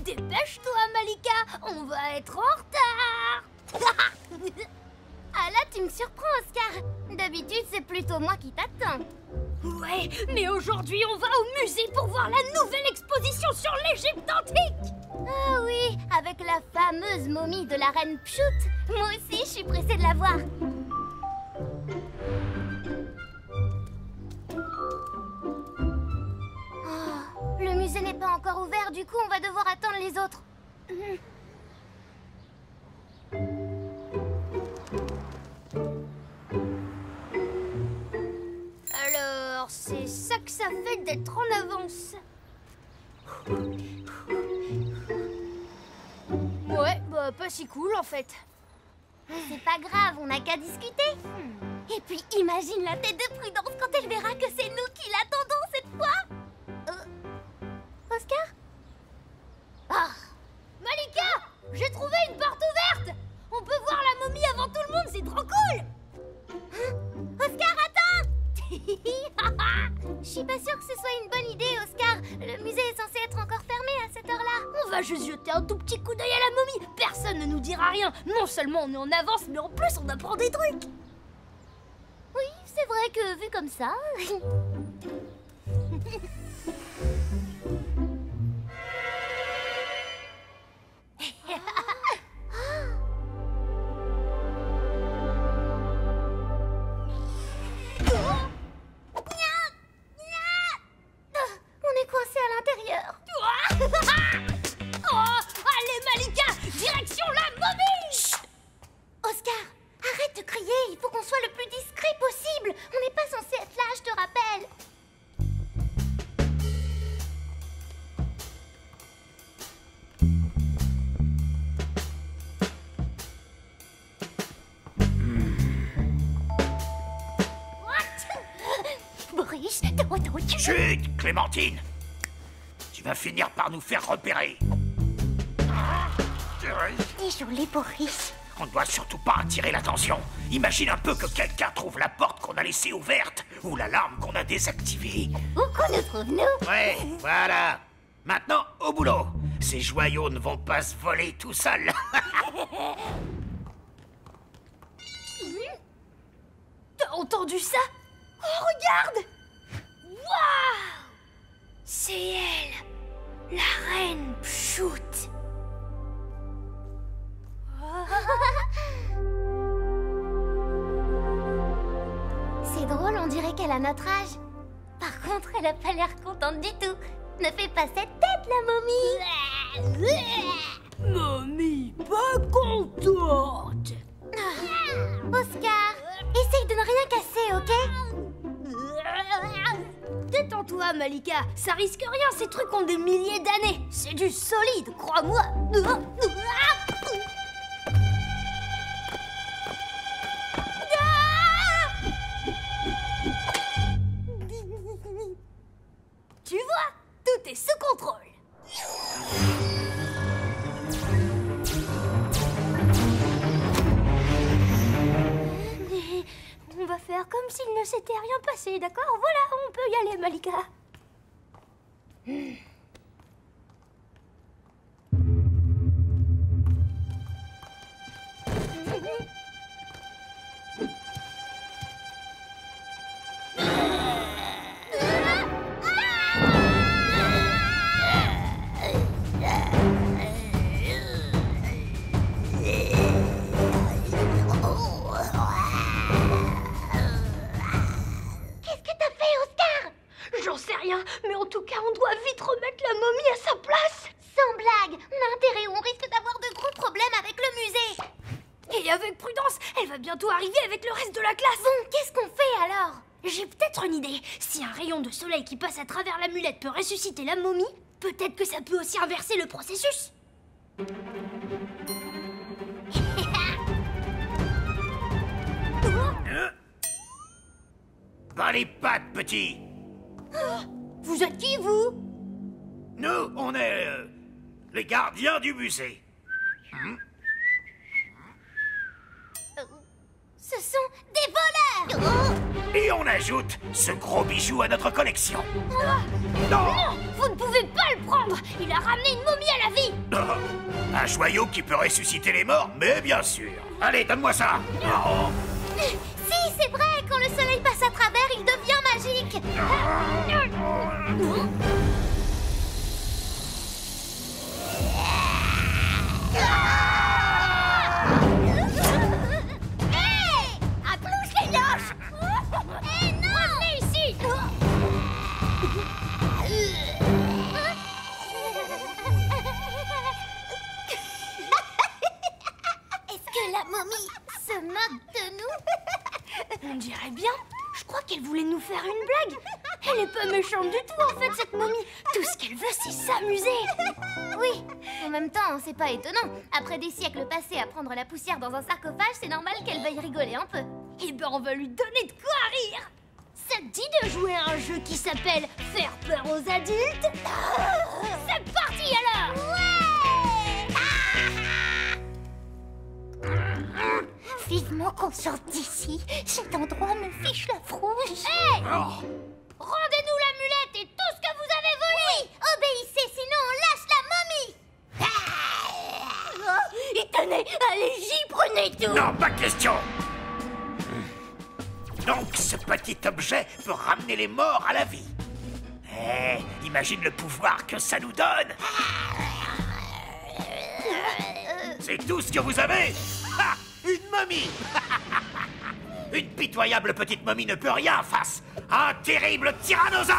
Dépêche-toi, Malika, on va être en retard. Ah là, tu me surprends, Oscar. D'habitude, c'est plutôt moi qui t'attends. Ouais, mais aujourd'hui, on va au musée pour voir la nouvelle exposition sur l'Égypte antique. Ah oui, avec la fameuse momie de la reine Pchout. Moi aussi, je suis pressée de la voir. Oh, le musée n'est pas encore ouvert, du coup, on va devoir attendre les autres. Alors, c'est ça que ça fait d'être en avance. Ouais, bah pas si cool en fait. C'est pas grave, on n'a qu'à discuter. Et puis imagine la tête de Prudence quand elle verra que c'est nous qui l'attendons cette fois. Oscar? Ah, Malika, j'ai trouvé une porte ouverte. On peut voir la momie avant tout le monde, c'est trop cool. Oscar, attends. Je suis pas sûre que ce soit une bonne idée, Oscar. Le musée est censé être encore fermé à cette heure-là. On va juste jeter un tout petit coup d'œil à la momie. Personne ne nous dira rien. Non seulement on est en avance, mais en plus on apprend des trucs. Oui, c'est vrai que vu comme ça... On est coincé à l'intérieur. Oh, allez Malika, direction la momie. Chut. Oscar, arrête de crier, il faut qu'on soit le plus discret possible. On n'est pas censé être là, je te rappelle. Boris, Chut, Clémentine! Tu vas finir par nous faire repérer. Désolé, Boris. On ne doit surtout pas attirer l'attention. Imagine un peu que quelqu'un trouve la porte qu'on a laissée ouverte ou l'alarme qu'on a désactivée. Où qu'on nous trouve, nous? Ouais, voilà. Maintenant, au boulot. Ces joyaux ne vont pas se voler tout seuls. T'as entendu ça? Oh, regarde! Waouh! C'est elle, la reine Pchout. C'est drôle, on dirait qu'elle a notre âge. Par contre, elle a pas l'air contente du tout. Ne fais pas cette tête, la momie. Momie, pas contente. Oscar, essaye de ne rien casser, ok? Détends-toi, Malika. Ça risque rien, ces trucs ont des milliers d'années. C'est du solide, crois-moi. Tu vois, tout est sous contrôle. On va faire comme s'il ne s'était rien passé, d'accord? Voilà, on peut y aller, Malika. J'en sais rien, mais en tout cas, on doit vite remettre la momie à sa place. Sans blague, on a intérêt, on risque d'avoir de gros problèmes avec le musée. Et avec Prudence, elle va bientôt arriver avec le reste de la classe. Bon, qu'est-ce qu'on fait alors? J'ai peut-être une idée. Si un rayon de soleil qui passe à travers l'amulette peut ressusciter la momie, peut-être que ça peut aussi inverser le processus. Dans les pattes, petit. Vous êtes qui, vous? Nous, on est les gardiens du musée. Ce sont des voleurs. Et on ajoute ce gros bijou à notre collection. Non, vous ne pouvez pas le prendre. Il a ramené une momie à la vie. Un joyau qui peut ressusciter les morts, mais bien sûr. Allez, donne-moi ça. Si, c'est vrai, quand le soleil passe à travers, il devient magique. Elle est pas méchante du tout, en fait, cette momie. Tout ce qu'elle veut, c'est s'amuser. Oui, en même temps, c'est pas étonnant. Après des siècles passés à prendre la poussière dans un sarcophage, c'est normal qu'elle veuille rigoler un peu. Eh ben, on va lui donner de quoi rire. Ça te dit de jouer à un jeu qui s'appelle Faire peur aux adultes? C'est parti alors! Vivement qu'on sorte d'ici. Cet endroit me fiche la frousse. Hey! Rendez-nous l'amulette et tout ce que vous avez volé! Oui, obéissez, sinon on lâche la momie! Et tenez, allez-y, prenez tout! Non, pas question. Donc, ce petit objet peut ramener les morts à la vie. Eh, imagine le pouvoir que ça nous donne. C'est tout ce que vous avez? Ha! Une momie. Une pitoyable petite momie ne peut rien face à un terrible tyrannosaure.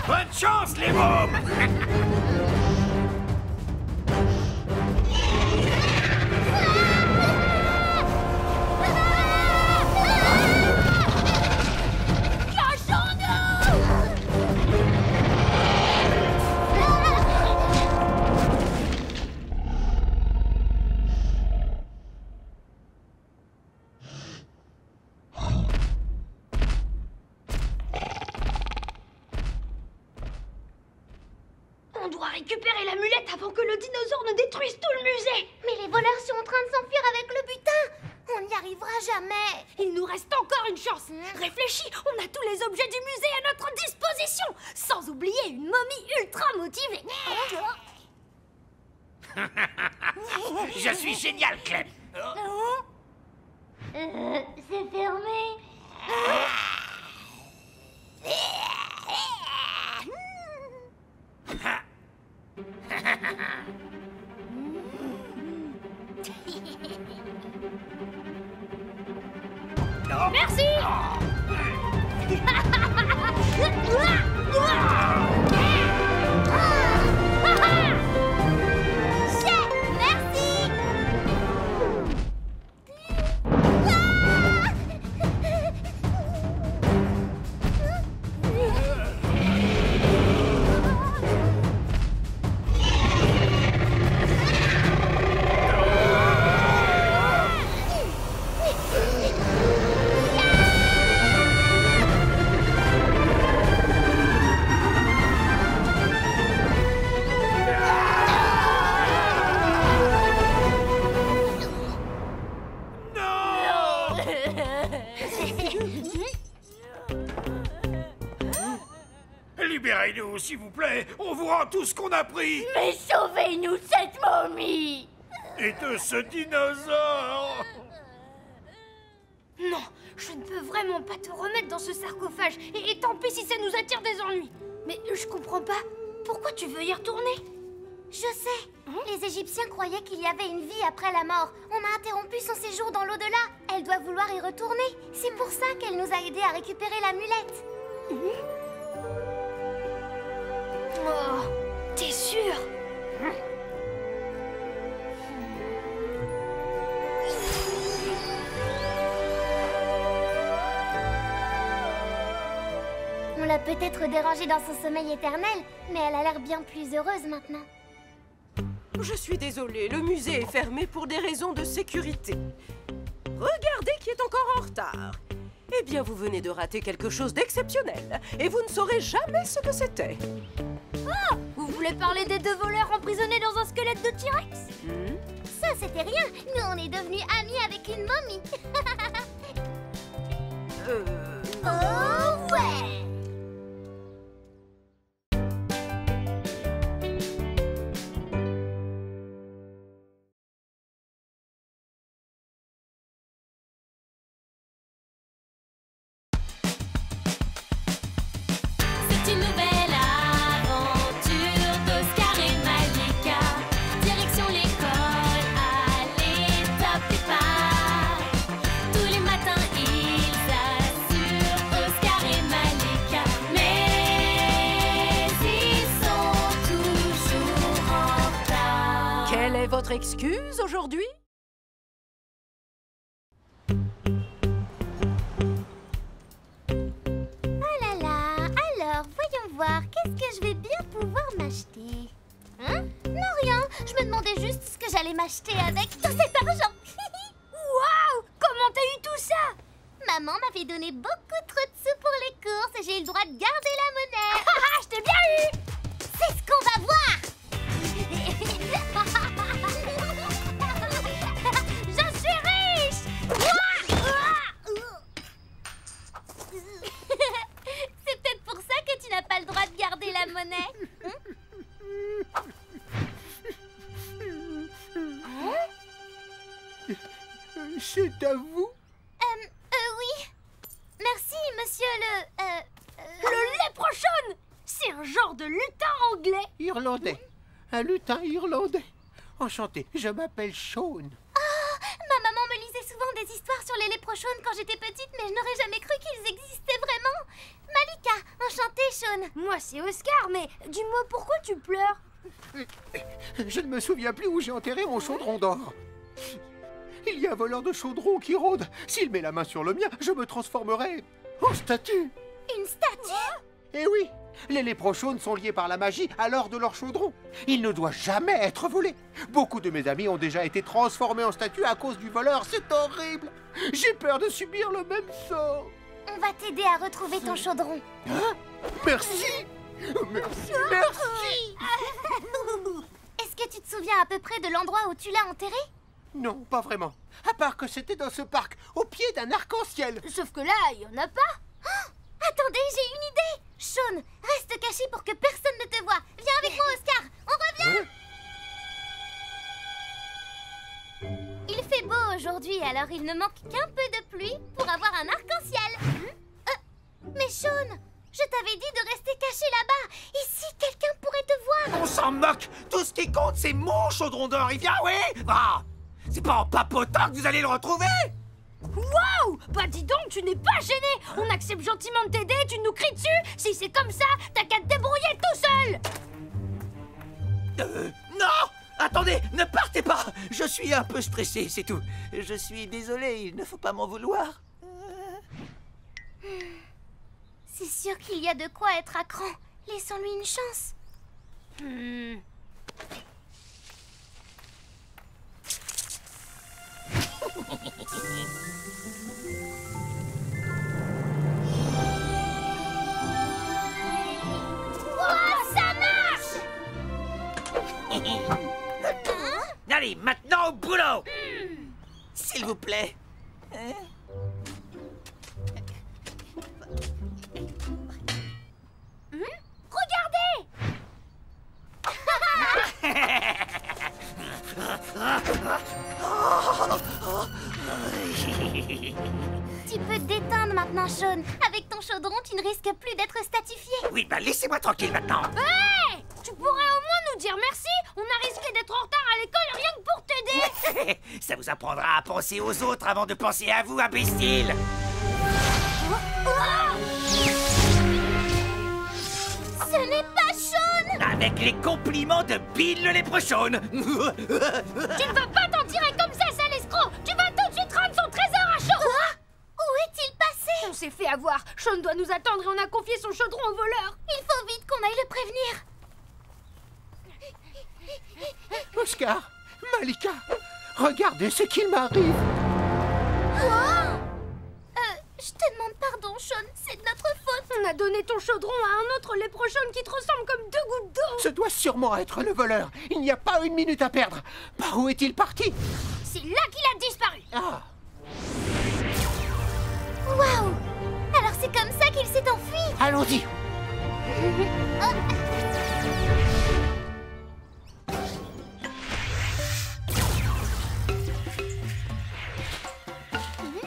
Bonne chance, les mômes! On doit récupérer l'amulette avant que le dinosaure ne détruise tout le musée. Mais les voleurs sont en train de s'enfuir avec le butin! On n'y arrivera jamais! Il nous reste encore une chance. Réfléchis, on a tous les objets du musée à notre disposition, sans oublier une momie ultra motivée. Je suis génial, Clem. C'est fermé! Merci. Libérez-nous, s'il vous plaît. On vous rend tout ce qu'on a pris. Mais sauvez-nous cette momie. Et de ce dinosaure. Non, je ne peux vraiment pas te remettre dans ce sarcophage. Et tant pis si ça nous attire des ennuis. Mais je comprends pas. Pourquoi tu veux y retourner? Je sais. Les Égyptiens croyaient qu'il y avait une vie après la mort. On a interrompu son séjour dans l'au-delà. Elle doit vouloir y retourner. C'est pour ça qu'elle nous a aidés à récupérer l'amulette. Oh, t'es sûr? On l'a peut-être dérangée dans son sommeil éternel, mais elle a l'air bien plus heureuse maintenant. Je suis désolée, le musée est fermé pour des raisons de sécurité. Regardez qui est encore en retard. Eh bien, vous venez de rater quelque chose d'exceptionnel, et vous ne saurez jamais ce que c'était. Ah, vous voulez parler des deux voleurs emprisonnés dans un squelette de T-Rex? Ça, c'était rien. Nous, on est devenus amis avec une momie. Oh, ouais! C'est une nouvelle aventure d'Oscar et Malikia. votre excuse aujourd'hui? Oh là là, alors, voyons voir, qu'est-ce que je vais bien pouvoir m'acheter? Hein? Non, rien, je me demandais juste ce que j'allais m'acheter avec tout cet argent. Waouh! Comment t'as eu tout ça? Maman m'avait donné beaucoup trop de sous pour les courses et j'ai eu le droit de garder la monnaie. Je t'ai bien eu! C'est ce qu'on va voir. Je suis riche! C'est peut-être pour ça que tu n'as pas le droit de garder la monnaie. C'est à vous? Oui. Merci, monsieur Le léprochaune! C'est un genre de lutin anglais. Irlandais. Un lutin irlandais. Enchanté, je m'appelle Sean. Ma maman me lisait souvent des histoires sur les léprochaunes quand j'étais petite, mais je n'aurais jamais cru qu'ils existaient vraiment. Malika, enchantée, Sean. Moi, c'est Oscar, mais dis-moi, pourquoi tu pleures? Je ne me souviens plus où j'ai enterré mon chaudron d'or. Il y a un voleur de chaudron qui rôde. S'il met la main sur le mien, je me transformerai en statue. Une statue? Eh oui, les léprochaunes sont liés par la magie à l'or de leur chaudron. Il ne doit jamais être volé. Beaucoup de mes amis ont déjà été transformés en statues à cause du voleur. C'est horrible. J'ai peur de subir le même sort. On va t'aider à retrouver ton chaudron. Hein? Merci. Merci, merci. Est-ce que tu te souviens à peu près de l'endroit où tu l'as enterré? Non, pas vraiment. À part que c'était dans ce parc, au pied d'un arc-en-ciel. Sauf que là, il y en a pas. Oh, attendez, j'ai une idée. Sean, reste caché pour que personne ne te voie. Viens avec moi, Oscar. On revient. Il fait beau aujourd'hui, alors il ne manque qu'un peu de pluie pour avoir un arc-en-ciel. Mais Sean, je t'avais dit de rester caché là-bas. Ici, quelqu'un pourrait te voir. On s'en moque. Tout ce qui compte, c'est mon chaudron d'or. Il vient, oui. Ah, c'est pas en papotant que vous allez le retrouver. Waouh! Bah dis donc, tu n'es pas gêné. On accepte gentiment de t'aider, tu nous cries dessus. Si c'est comme ça, t'as qu'à te débrouiller tout seul. Non! Attendez, ne partez pas. Je suis un peu stressé, c'est tout. Je suis désolé, il ne faut pas m'en vouloir. C'est sûr qu'il y a de quoi être à cran. Laissons-lui une chance. Ça marche! Allez, maintenant au boulot. S'il vous plaît. Regardez! Tu peux te détendre maintenant, Sean. Avec ton chaudron, tu ne risques plus d'être statifié. Oui, bah laissez-moi tranquille maintenant. Hey! Tu pourrais au moins nous dire merci? On a risqué d'être en retard à l'école rien que pour t'aider. Ça vous apprendra à penser aux autres avant de penser à vous, imbécile. Ce n'est pas Sean! Avec les compliments de Bill le léprechaune. Tu ne vas pas t'en tirer comme ça, sale escroc! Tu vas tout de suite rendre son trésor à Sean! Quoi? Où est-il passé? On s'est fait avoir. Sean doit nous attendre et on a confié son chaudron au voleur. Il faut vite qu'on aille le prévenir. Oscar, Malika, regardez ce qu'il m'arrive. Je te demande pardon, Sean. C'est de notre faute. On a donné ton chaudron à un autre léprechaune qui te ressemble comme 2 gouttes d'eau. Ce doit sûrement être le voleur. Il n'y a pas une minute à perdre. Par où est-il parti? C'est là qu'il a disparu. Ah. Waouh! Alors c'est comme ça qu'il s'est enfui. Allons-y.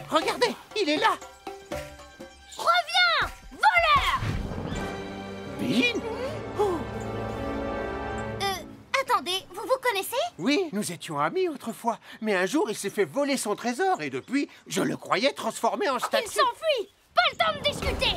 Regardez, il est là. Reviens, voleur! Bill? Oh. Attendez, vous vous connaissez? Oui, nous étions amis autrefois. Mais un jour, il s'est fait voler son trésor. Et depuis, je le croyais transformé en statue. Il s'enfuit. Pas le temps de discuter.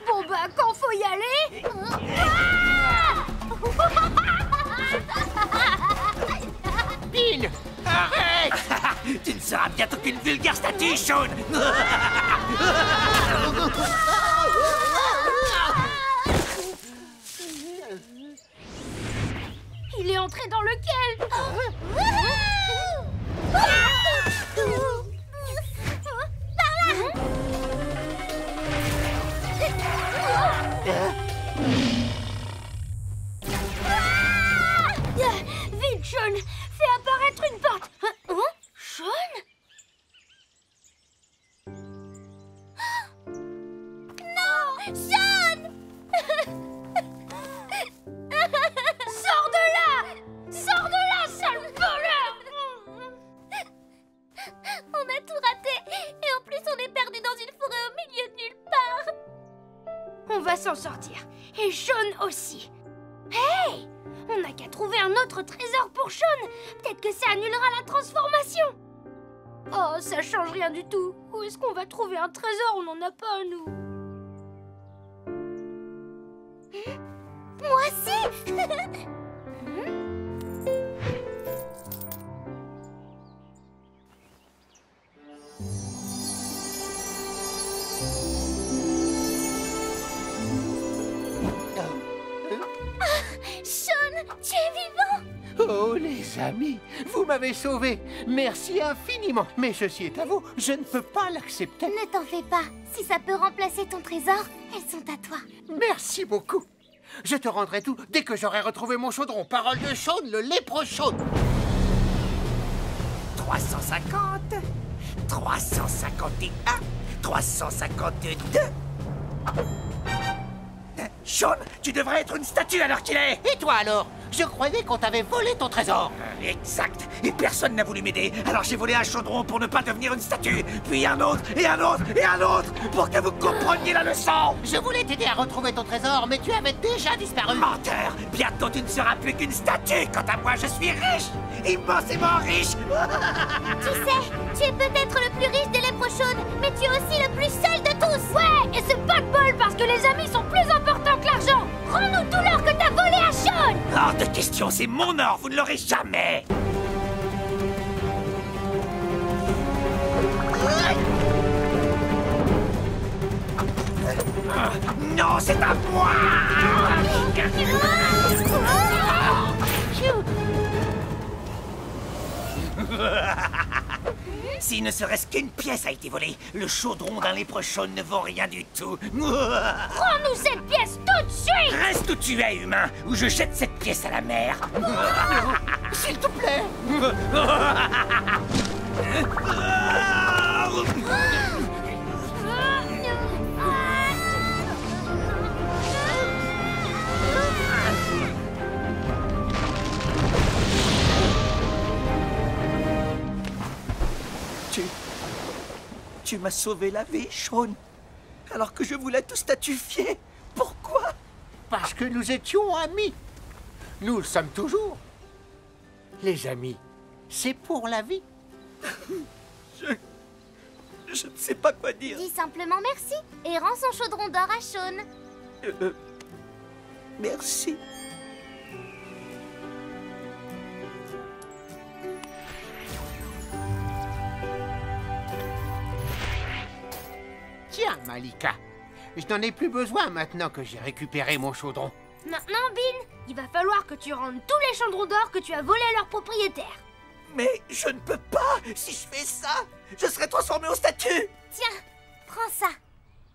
Bon bah, quand faut y aller... Bean, arrête. Tu ne seras bientôt qu'une vulgaire statue, Shaun. Il est entré dans lequel? Vite, Shaun, fais apparaître une porte. Shaun? Non, Shaun! Sors de là! Sors de là, sale voleur! On a tout raté et en plus on est perdu dans une forêt au milieu de nulle part. On va s'en sortir. Et Shaun aussi. Hey! On n'a qu'à trouver un autre trésor pour Shaun. Peut-être que ça annulera la transformation. Oh, ça change rien du tout. Où est-ce qu'on va trouver un trésor? On n'en a pas, nous. Moi aussi. Shaun, tu es vivant! Oh, les amis, vous m'avez sauvé. Merci infiniment. Mais ceci est à vous. Je ne peux pas l'accepter. Ne t'en fais pas. Si ça peut remplacer ton trésor, elles sont à toi. Merci beaucoup. Je te rendrai tout dès que j'aurai retrouvé mon chaudron. Parole de Shaun, le léprochaun. 350, 351, 352. Shaun, tu devrais être une statue à l'heure qu'il est. Et toi alors? Je croyais qu'on t'avait volé ton trésor. Exact. Et personne n'a voulu m'aider. Alors j'ai volé un chaudron pour ne pas devenir une statue. Puis un autre, et un autre, et un autre. Pour que vous compreniez la leçon. Je voulais t'aider à retrouver ton trésor, mais tu avais déjà disparu. Menteur. Bientôt tu ne seras plus qu'une statue. Quant à moi, je suis riche. Immensément riche. Tu sais, tu es peut-être le plus riche des léprochaunes, mais tu es aussi le plus seul de tous. Ouais, et c'est pas de bol parce que les amis sont plus importants que l'argent. Rends-nous tout l'or que t'as volé à Shaun. Hors de question, c'est mon or. Vous ne l'aurez jamais. Non, c'est à moi. Si ne serait-ce qu'une pièce a été volée, le chaudron d'un léprechaun ne vaut rien du tout. Rends-nous cette pièce tout de suite. Reste où tu es, humain, ou je jette cette pièce à la mer. S'il te plaît. Tu m'as sauvé la vie, Shaun. Alors que je voulais tout statufier. Pourquoi? Parce que nous étions amis. Nous le sommes toujours. Les amis, c'est pour la vie. Je ne sais pas quoi dire. Dis simplement merci et rends son chaudron d'or à Shaun. Merci. Tiens, Malika, je n'en ai plus besoin maintenant que j'ai récupéré mon chaudron. Maintenant, Bean, il va falloir que tu rendes tous les chaudrons d'or que tu as volés à leur propriétaire. Mais je ne peux pas. Si je fais ça, je serai transformé en statue. Tiens, prends ça.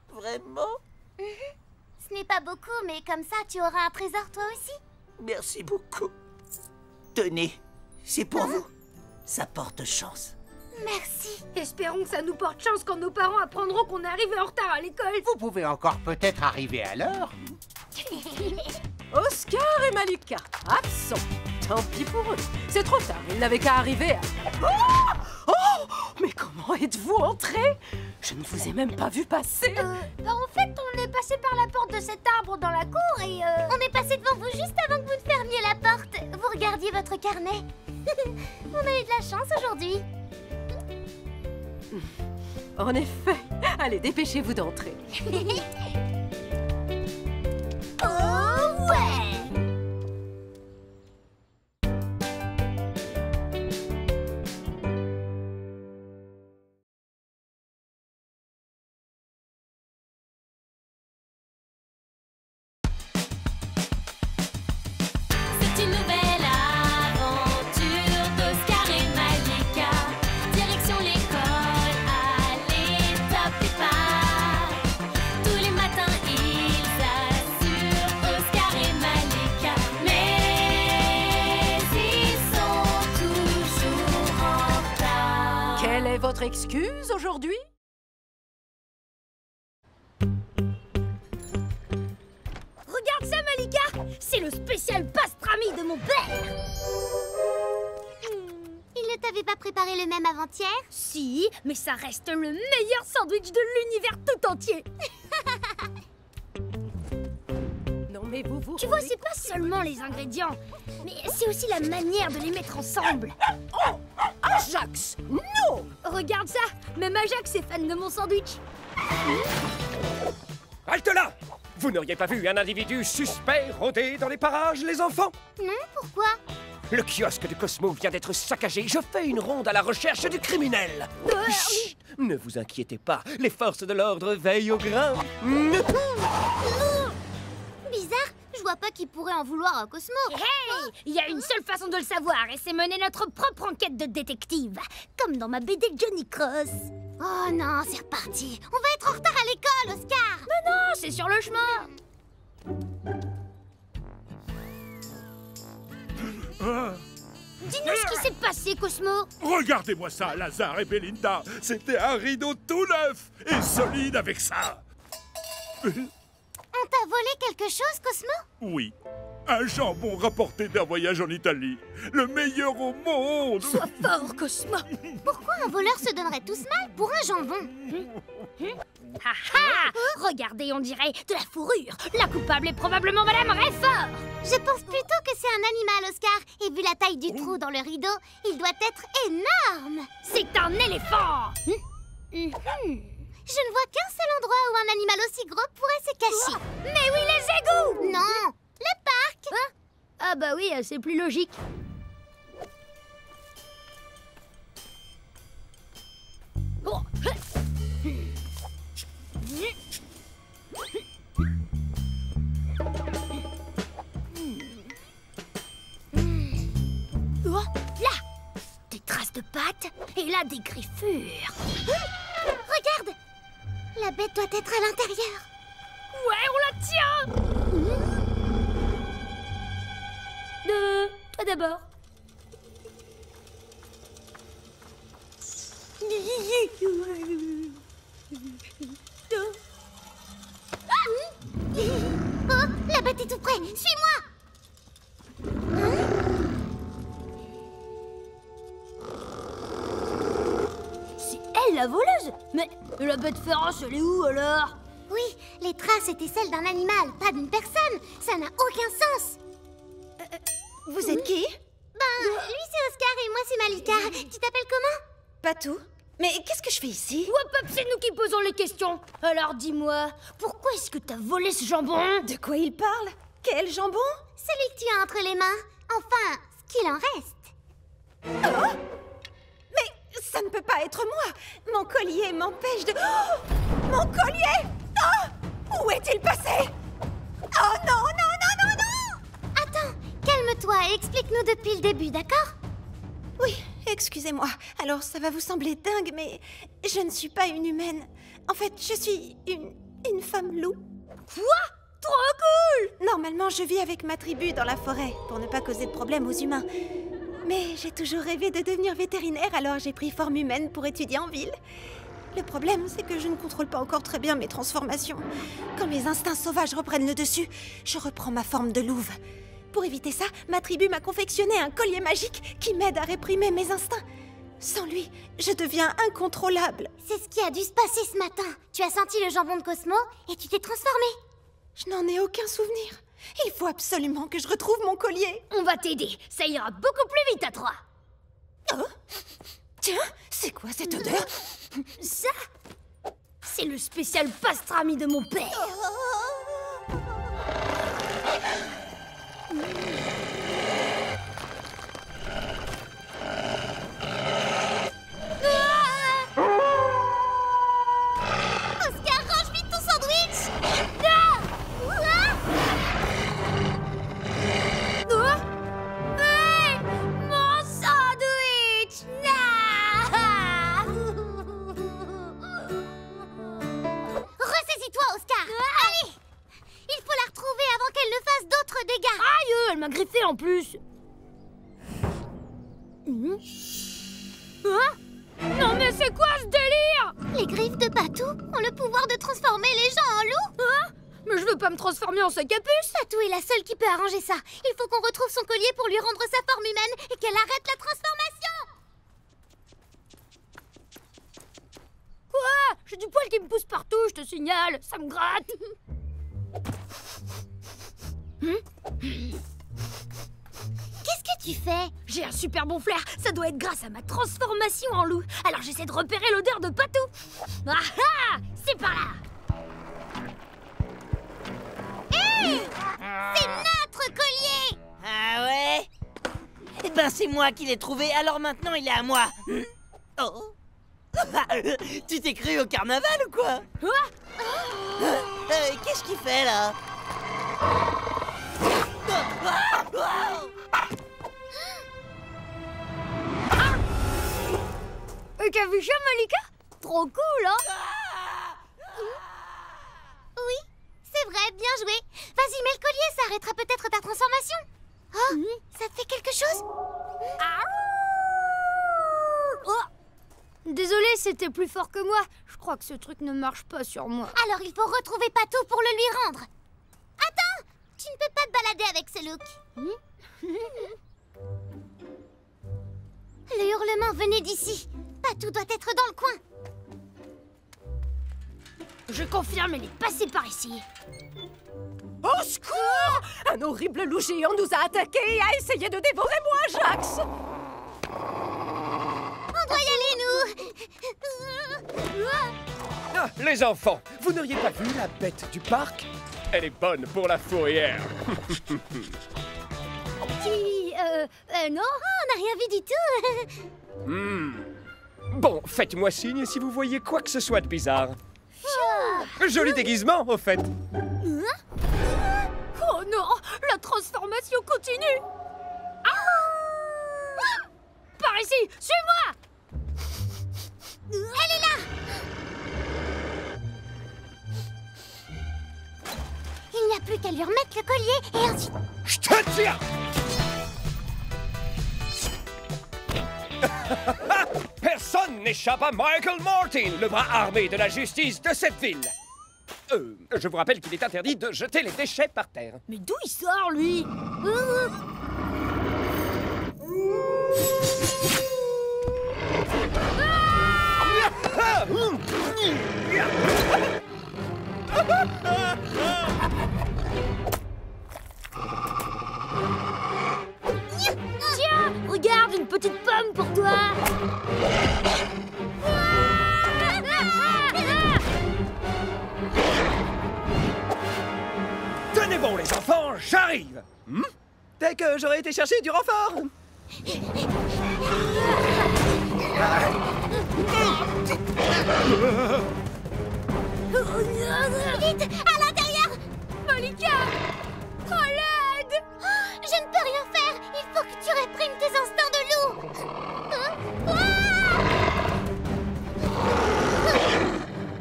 Vraiment? Ce n'est pas beaucoup, mais comme ça, tu auras un trésor toi aussi. Merci beaucoup. Tenez, c'est pour vous. Ça porte chance. Merci. Espérons que ça nous porte chance quand nos parents apprendront qu'on est arrivé en retard à l'école. Vous pouvez encore peut-être arriver à l'heure. Oscar et Malika, absents. Tant pis pour eux. C'est trop tard, ils n'avaient qu'à arriver à... Oh! Mais comment êtes-vous entré? Je ne vous ai même pas vu passer. En fait, on est passé par la porte de cet arbre dans la cour et on est passé devant vous juste avant que vous ne fermiez la porte. Vous regardiez votre carnet. On a eu de la chance aujourd'hui. En effet. Allez, dépêchez-vous d'entrer. Oh ouais! C'est une nouvelle aventure d'Oscar et Malika. Direction l'école, allez, top départ. Tous les matins ils assurent Oscar et Malika. Mais ils sont toujours en retard. Quelle est votre excuse aujourd'hui? Regarde ça, Malika! C'est le spécial pastrami de mon père! Il ne t'avait pas préparé le même avant-hier? Si, mais ça reste le meilleur sandwich de l'univers tout entier! Non mais vous... Tu vois, c'est pas seulement les ingrédients, mais c'est aussi la manière de les mettre ensemble. Oh, Ajax! Non! Regarde ça! Même Ajax est fan de mon sandwich! Halte là! Vous n'auriez pas vu un individu suspect rôder dans les parages, les enfants? Non, pourquoi? Le kiosque de Cosmo vient d'être saccagé. Je fais une ronde à la recherche du criminel. Chut! Ne vous inquiétez pas, les forces de l'ordre veillent au grain. Bizarre, je vois pas qui pourrait en vouloir à Cosmo. Hey! Il y a une seule façon de le savoir, et c'est mener notre propre enquête de détective. Comme dans ma BD Johnny Cross. Oh non, c'est reparti. On va être en retard à l'école, Oscar. Mais non, c'est sur le chemin. Dis-nous ce qui s'est passé, Cosmo. Regardez-moi ça, Lazare et Belinda. C'était un rideau tout neuf et solide avec ça. On t'a volé quelque chose, Cosmo? Oui, un jambon rapporté d'un voyage en Italie. Le meilleur au monde. Sois fort, Cosmo. Pourquoi un voleur se donnerait tous mal pour un jambon? Ha ha! Regardez, on dirait de la fourrure. La coupable est probablement Madame Rayford. Je pense plutôt que c'est un animal, Oscar. Et vu la taille du trou dans le rideau, il doit être énorme. C'est un éléphant. Je ne vois qu'un seul endroit où un animal aussi gros pourrait se cacher. Mais oui, les égouts! Non, le parc. Hein? Ah bah oui, c'est plus logique. Oh. Oh, là, des traces de pattes et là des griffures. Regarde, la bête doit être à l'intérieur. Ouais, on la tient. Toi d'abord. Oh, la bête est tout près. Suis-moi. C'est elle la voleuse. Mais la bête féroce, elle est où alors? Oui, les traces étaient celles d'un animal, pas d'une personne. Ça n'a aucun sens. Vous êtes qui? Ben, lui c'est Oscar et moi c'est Malika. Tu t'appelles comment? Patou. Mais qu'est-ce que je fais ici? Wop, c'est nous qui posons les questions. Alors dis-moi, pourquoi est-ce que t'as volé ce jambon? De quoi il parle? Quel jambon? Celui que tu as entre les mains. Enfin, ce qu'il en reste. Oh! Mais ça ne peut pas être moi. Mon collier m'empêche de... Oh! Mon collier! Oh! Où est-il passé? Oh non, non, non, non, non! Attends, calme-toi et explique-nous depuis le début, d'accord? Oui, excusez-moi. Alors, ça va vous sembler dingue, mais je ne suis pas une humaine. En fait, je suis une femme loup. Quoi? Trop cool! Normalement, je vis avec ma tribu dans la forêt, pour ne pas causer de problème aux humains. Mais j'ai toujours rêvé de devenir vétérinaire, alors j'ai pris forme humaine pour étudier en ville. Le problème, c'est que je ne contrôle pas encore très bien mes transformations. Quand mes instincts sauvages reprennent le dessus, je reprends ma forme de louve. Pour éviter ça, ma tribu m'a confectionné un collier magique qui m'aide à réprimer mes instincts. Sans lui, je deviens incontrôlable. C'est ce qui a dû se passer ce matin. Tu as senti le jambon de Cosmo et tu t'es transformé. Je n'en ai aucun souvenir. Il faut absolument que je retrouve mon collier. On va t'aider. Ça ira beaucoup plus vite à 3. Oh. Tiens, c'est quoi cette odeur? Ça, c'est le spécial pastrami de mon père. Oscar, range vite ton sandwich. Hey, mon sandwich. Ressaisis-toi, Oscar. Allez, il faut la retrouver avant qu'elle ne fasse d'autres dégâts. Aïe, elle m'a griffé en plus. Hein? Non mais c'est quoi ce délire? Les griffes de Patou ont le pouvoir de transformer les gens en loups. Hein? Mais je veux pas me transformer en sac à puce. Patou est la seule qui peut arranger ça. Il faut qu'on retrouve son collier pour lui rendre sa forme humaine et qu'elle arrête la transformation. Quoi? J'ai du poil qui me pousse partout, je te signale. Ça me gratte. Qu'est-ce que tu fais? J'ai un super bon flair. Ça doit être grâce à ma transformation en loup. Alors j'essaie de repérer l'odeur de Patou. Ah ah! C'est par là. Hé! C'est notre collier! Ah ouais? Eh ben c'est moi qui l'ai trouvé, alors maintenant il est à moi. Oh. Tu t'es cru au carnaval ou quoi? Qu'est-ce qu'il fait là? Et t'as vu ça, Malika? Trop cool, hein? Oui, c'est vrai, bien joué. Vas-y, mets le collier, ça arrêtera peut-être ta transformation. Oh, ça te fait quelque chose? Oh. Désolée, c'était plus fort que moi. Je crois que ce truc ne marche pas sur moi. Alors il faut retrouver Patou pour le lui rendre. Attends, tu ne peux pas te balader avec ce look. Le hurlement venait d'ici. Patou doit être dans le coin. Je confirme, elle est passée par ici. Au secours! Un horrible loup géant nous a attaqués et a essayé de dévorer moi, Jax! On doit y aller, nous! Ah, les enfants, vous n'auriez pas vu la bête du parc? Elle est bonne pour la fourrière. Non, on n'a rien vu du tout. Bon, faites-moi signe si vous voyez quoi que ce soit de bizarre. Joli déguisement, au fait. Oh non, la transformation continue. Par ici, suis-moi. Elle est là. Il n'y a plus qu'à lui remettre le collier et ensuite... Je te tiens. Personne n'échappe à Michael Martin, le bras armé de la justice de cette ville. Je vous rappelle qu'il est interdit de jeter les déchets par terre. Mais d'où il sort, lui? Tiens, regarde, une petite pomme pour toi. Tenez bon, les enfants, j'arrive. Dès que j'aurai été chercher du renfort. Vite, à l'intérieur! Malika! À l'aide! Je ne peux rien faire! Il faut que tu réprimes tes instincts de loup!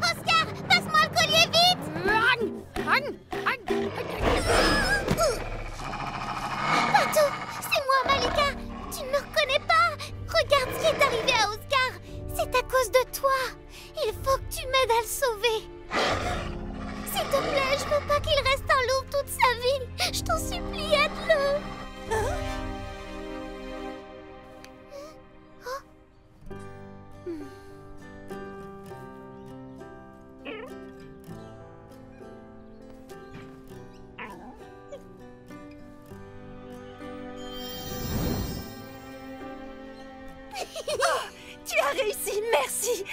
Oscar, passe-moi le collier, vite! Patou, c'est moi, Malika! Tu ne me reconnais pas! Regarde ce qui est arrivé à Oscar! C'est à cause de toi! Il faut que tu m'aides à le sauver! S'il te plaît, je veux pas qu'il reste un loup toute sa vie! Je t'en Tu as réussi, merci.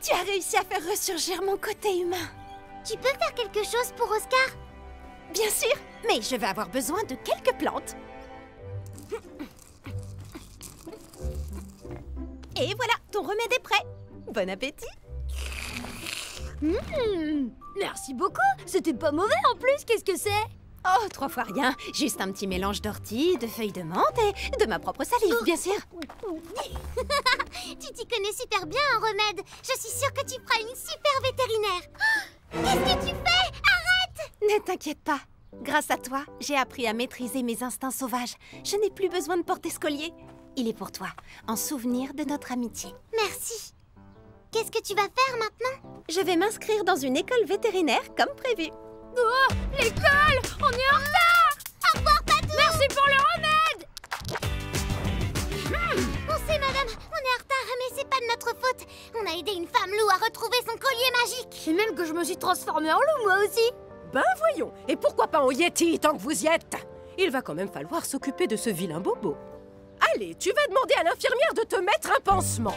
Tu as réussi à faire ressurgir mon côté humain. Tu peux faire quelque chose pour Oscar? Bien sûr, mais je vais avoir besoin de quelques plantes. Et voilà, ton remède est prêt. Bon appétit. Merci beaucoup. C'était pas mauvais en plus. Qu'est-ce que c'est? Oh, 3 fois rien. Juste un petit mélange d'ortie, de feuilles de menthe et de ma propre salive, bien sûr. Tu t'y connais super bien en remède. Je suis sûre que tu feras une super vétérinaire. Qu'est-ce que tu fais? Arrête! Ne t'inquiète pas. Grâce à toi, j'ai appris à maîtriser mes instincts sauvages. Je n'ai plus besoin de porter ce collier. Il est pour toi, en souvenir de notre amitié. Merci. Qu'est-ce que tu vas faire maintenant? Je vais m'inscrire dans une école vétérinaire comme prévu. Oh, l'école! On est en retard! Au revoir, Patou! Merci pour le remède! On sait, madame, on est en retard, mais c'est pas de notre faute. On a aidé une femme loup à retrouver son collier magique. Et même que je me suis transformée en loup, moi aussi. Ben voyons, et pourquoi pas en Yeti tant que vous y êtes? Il va quand même falloir s'occuper de ce vilain bobo. Allez, tu vas demander à l'infirmière de te mettre un pansement.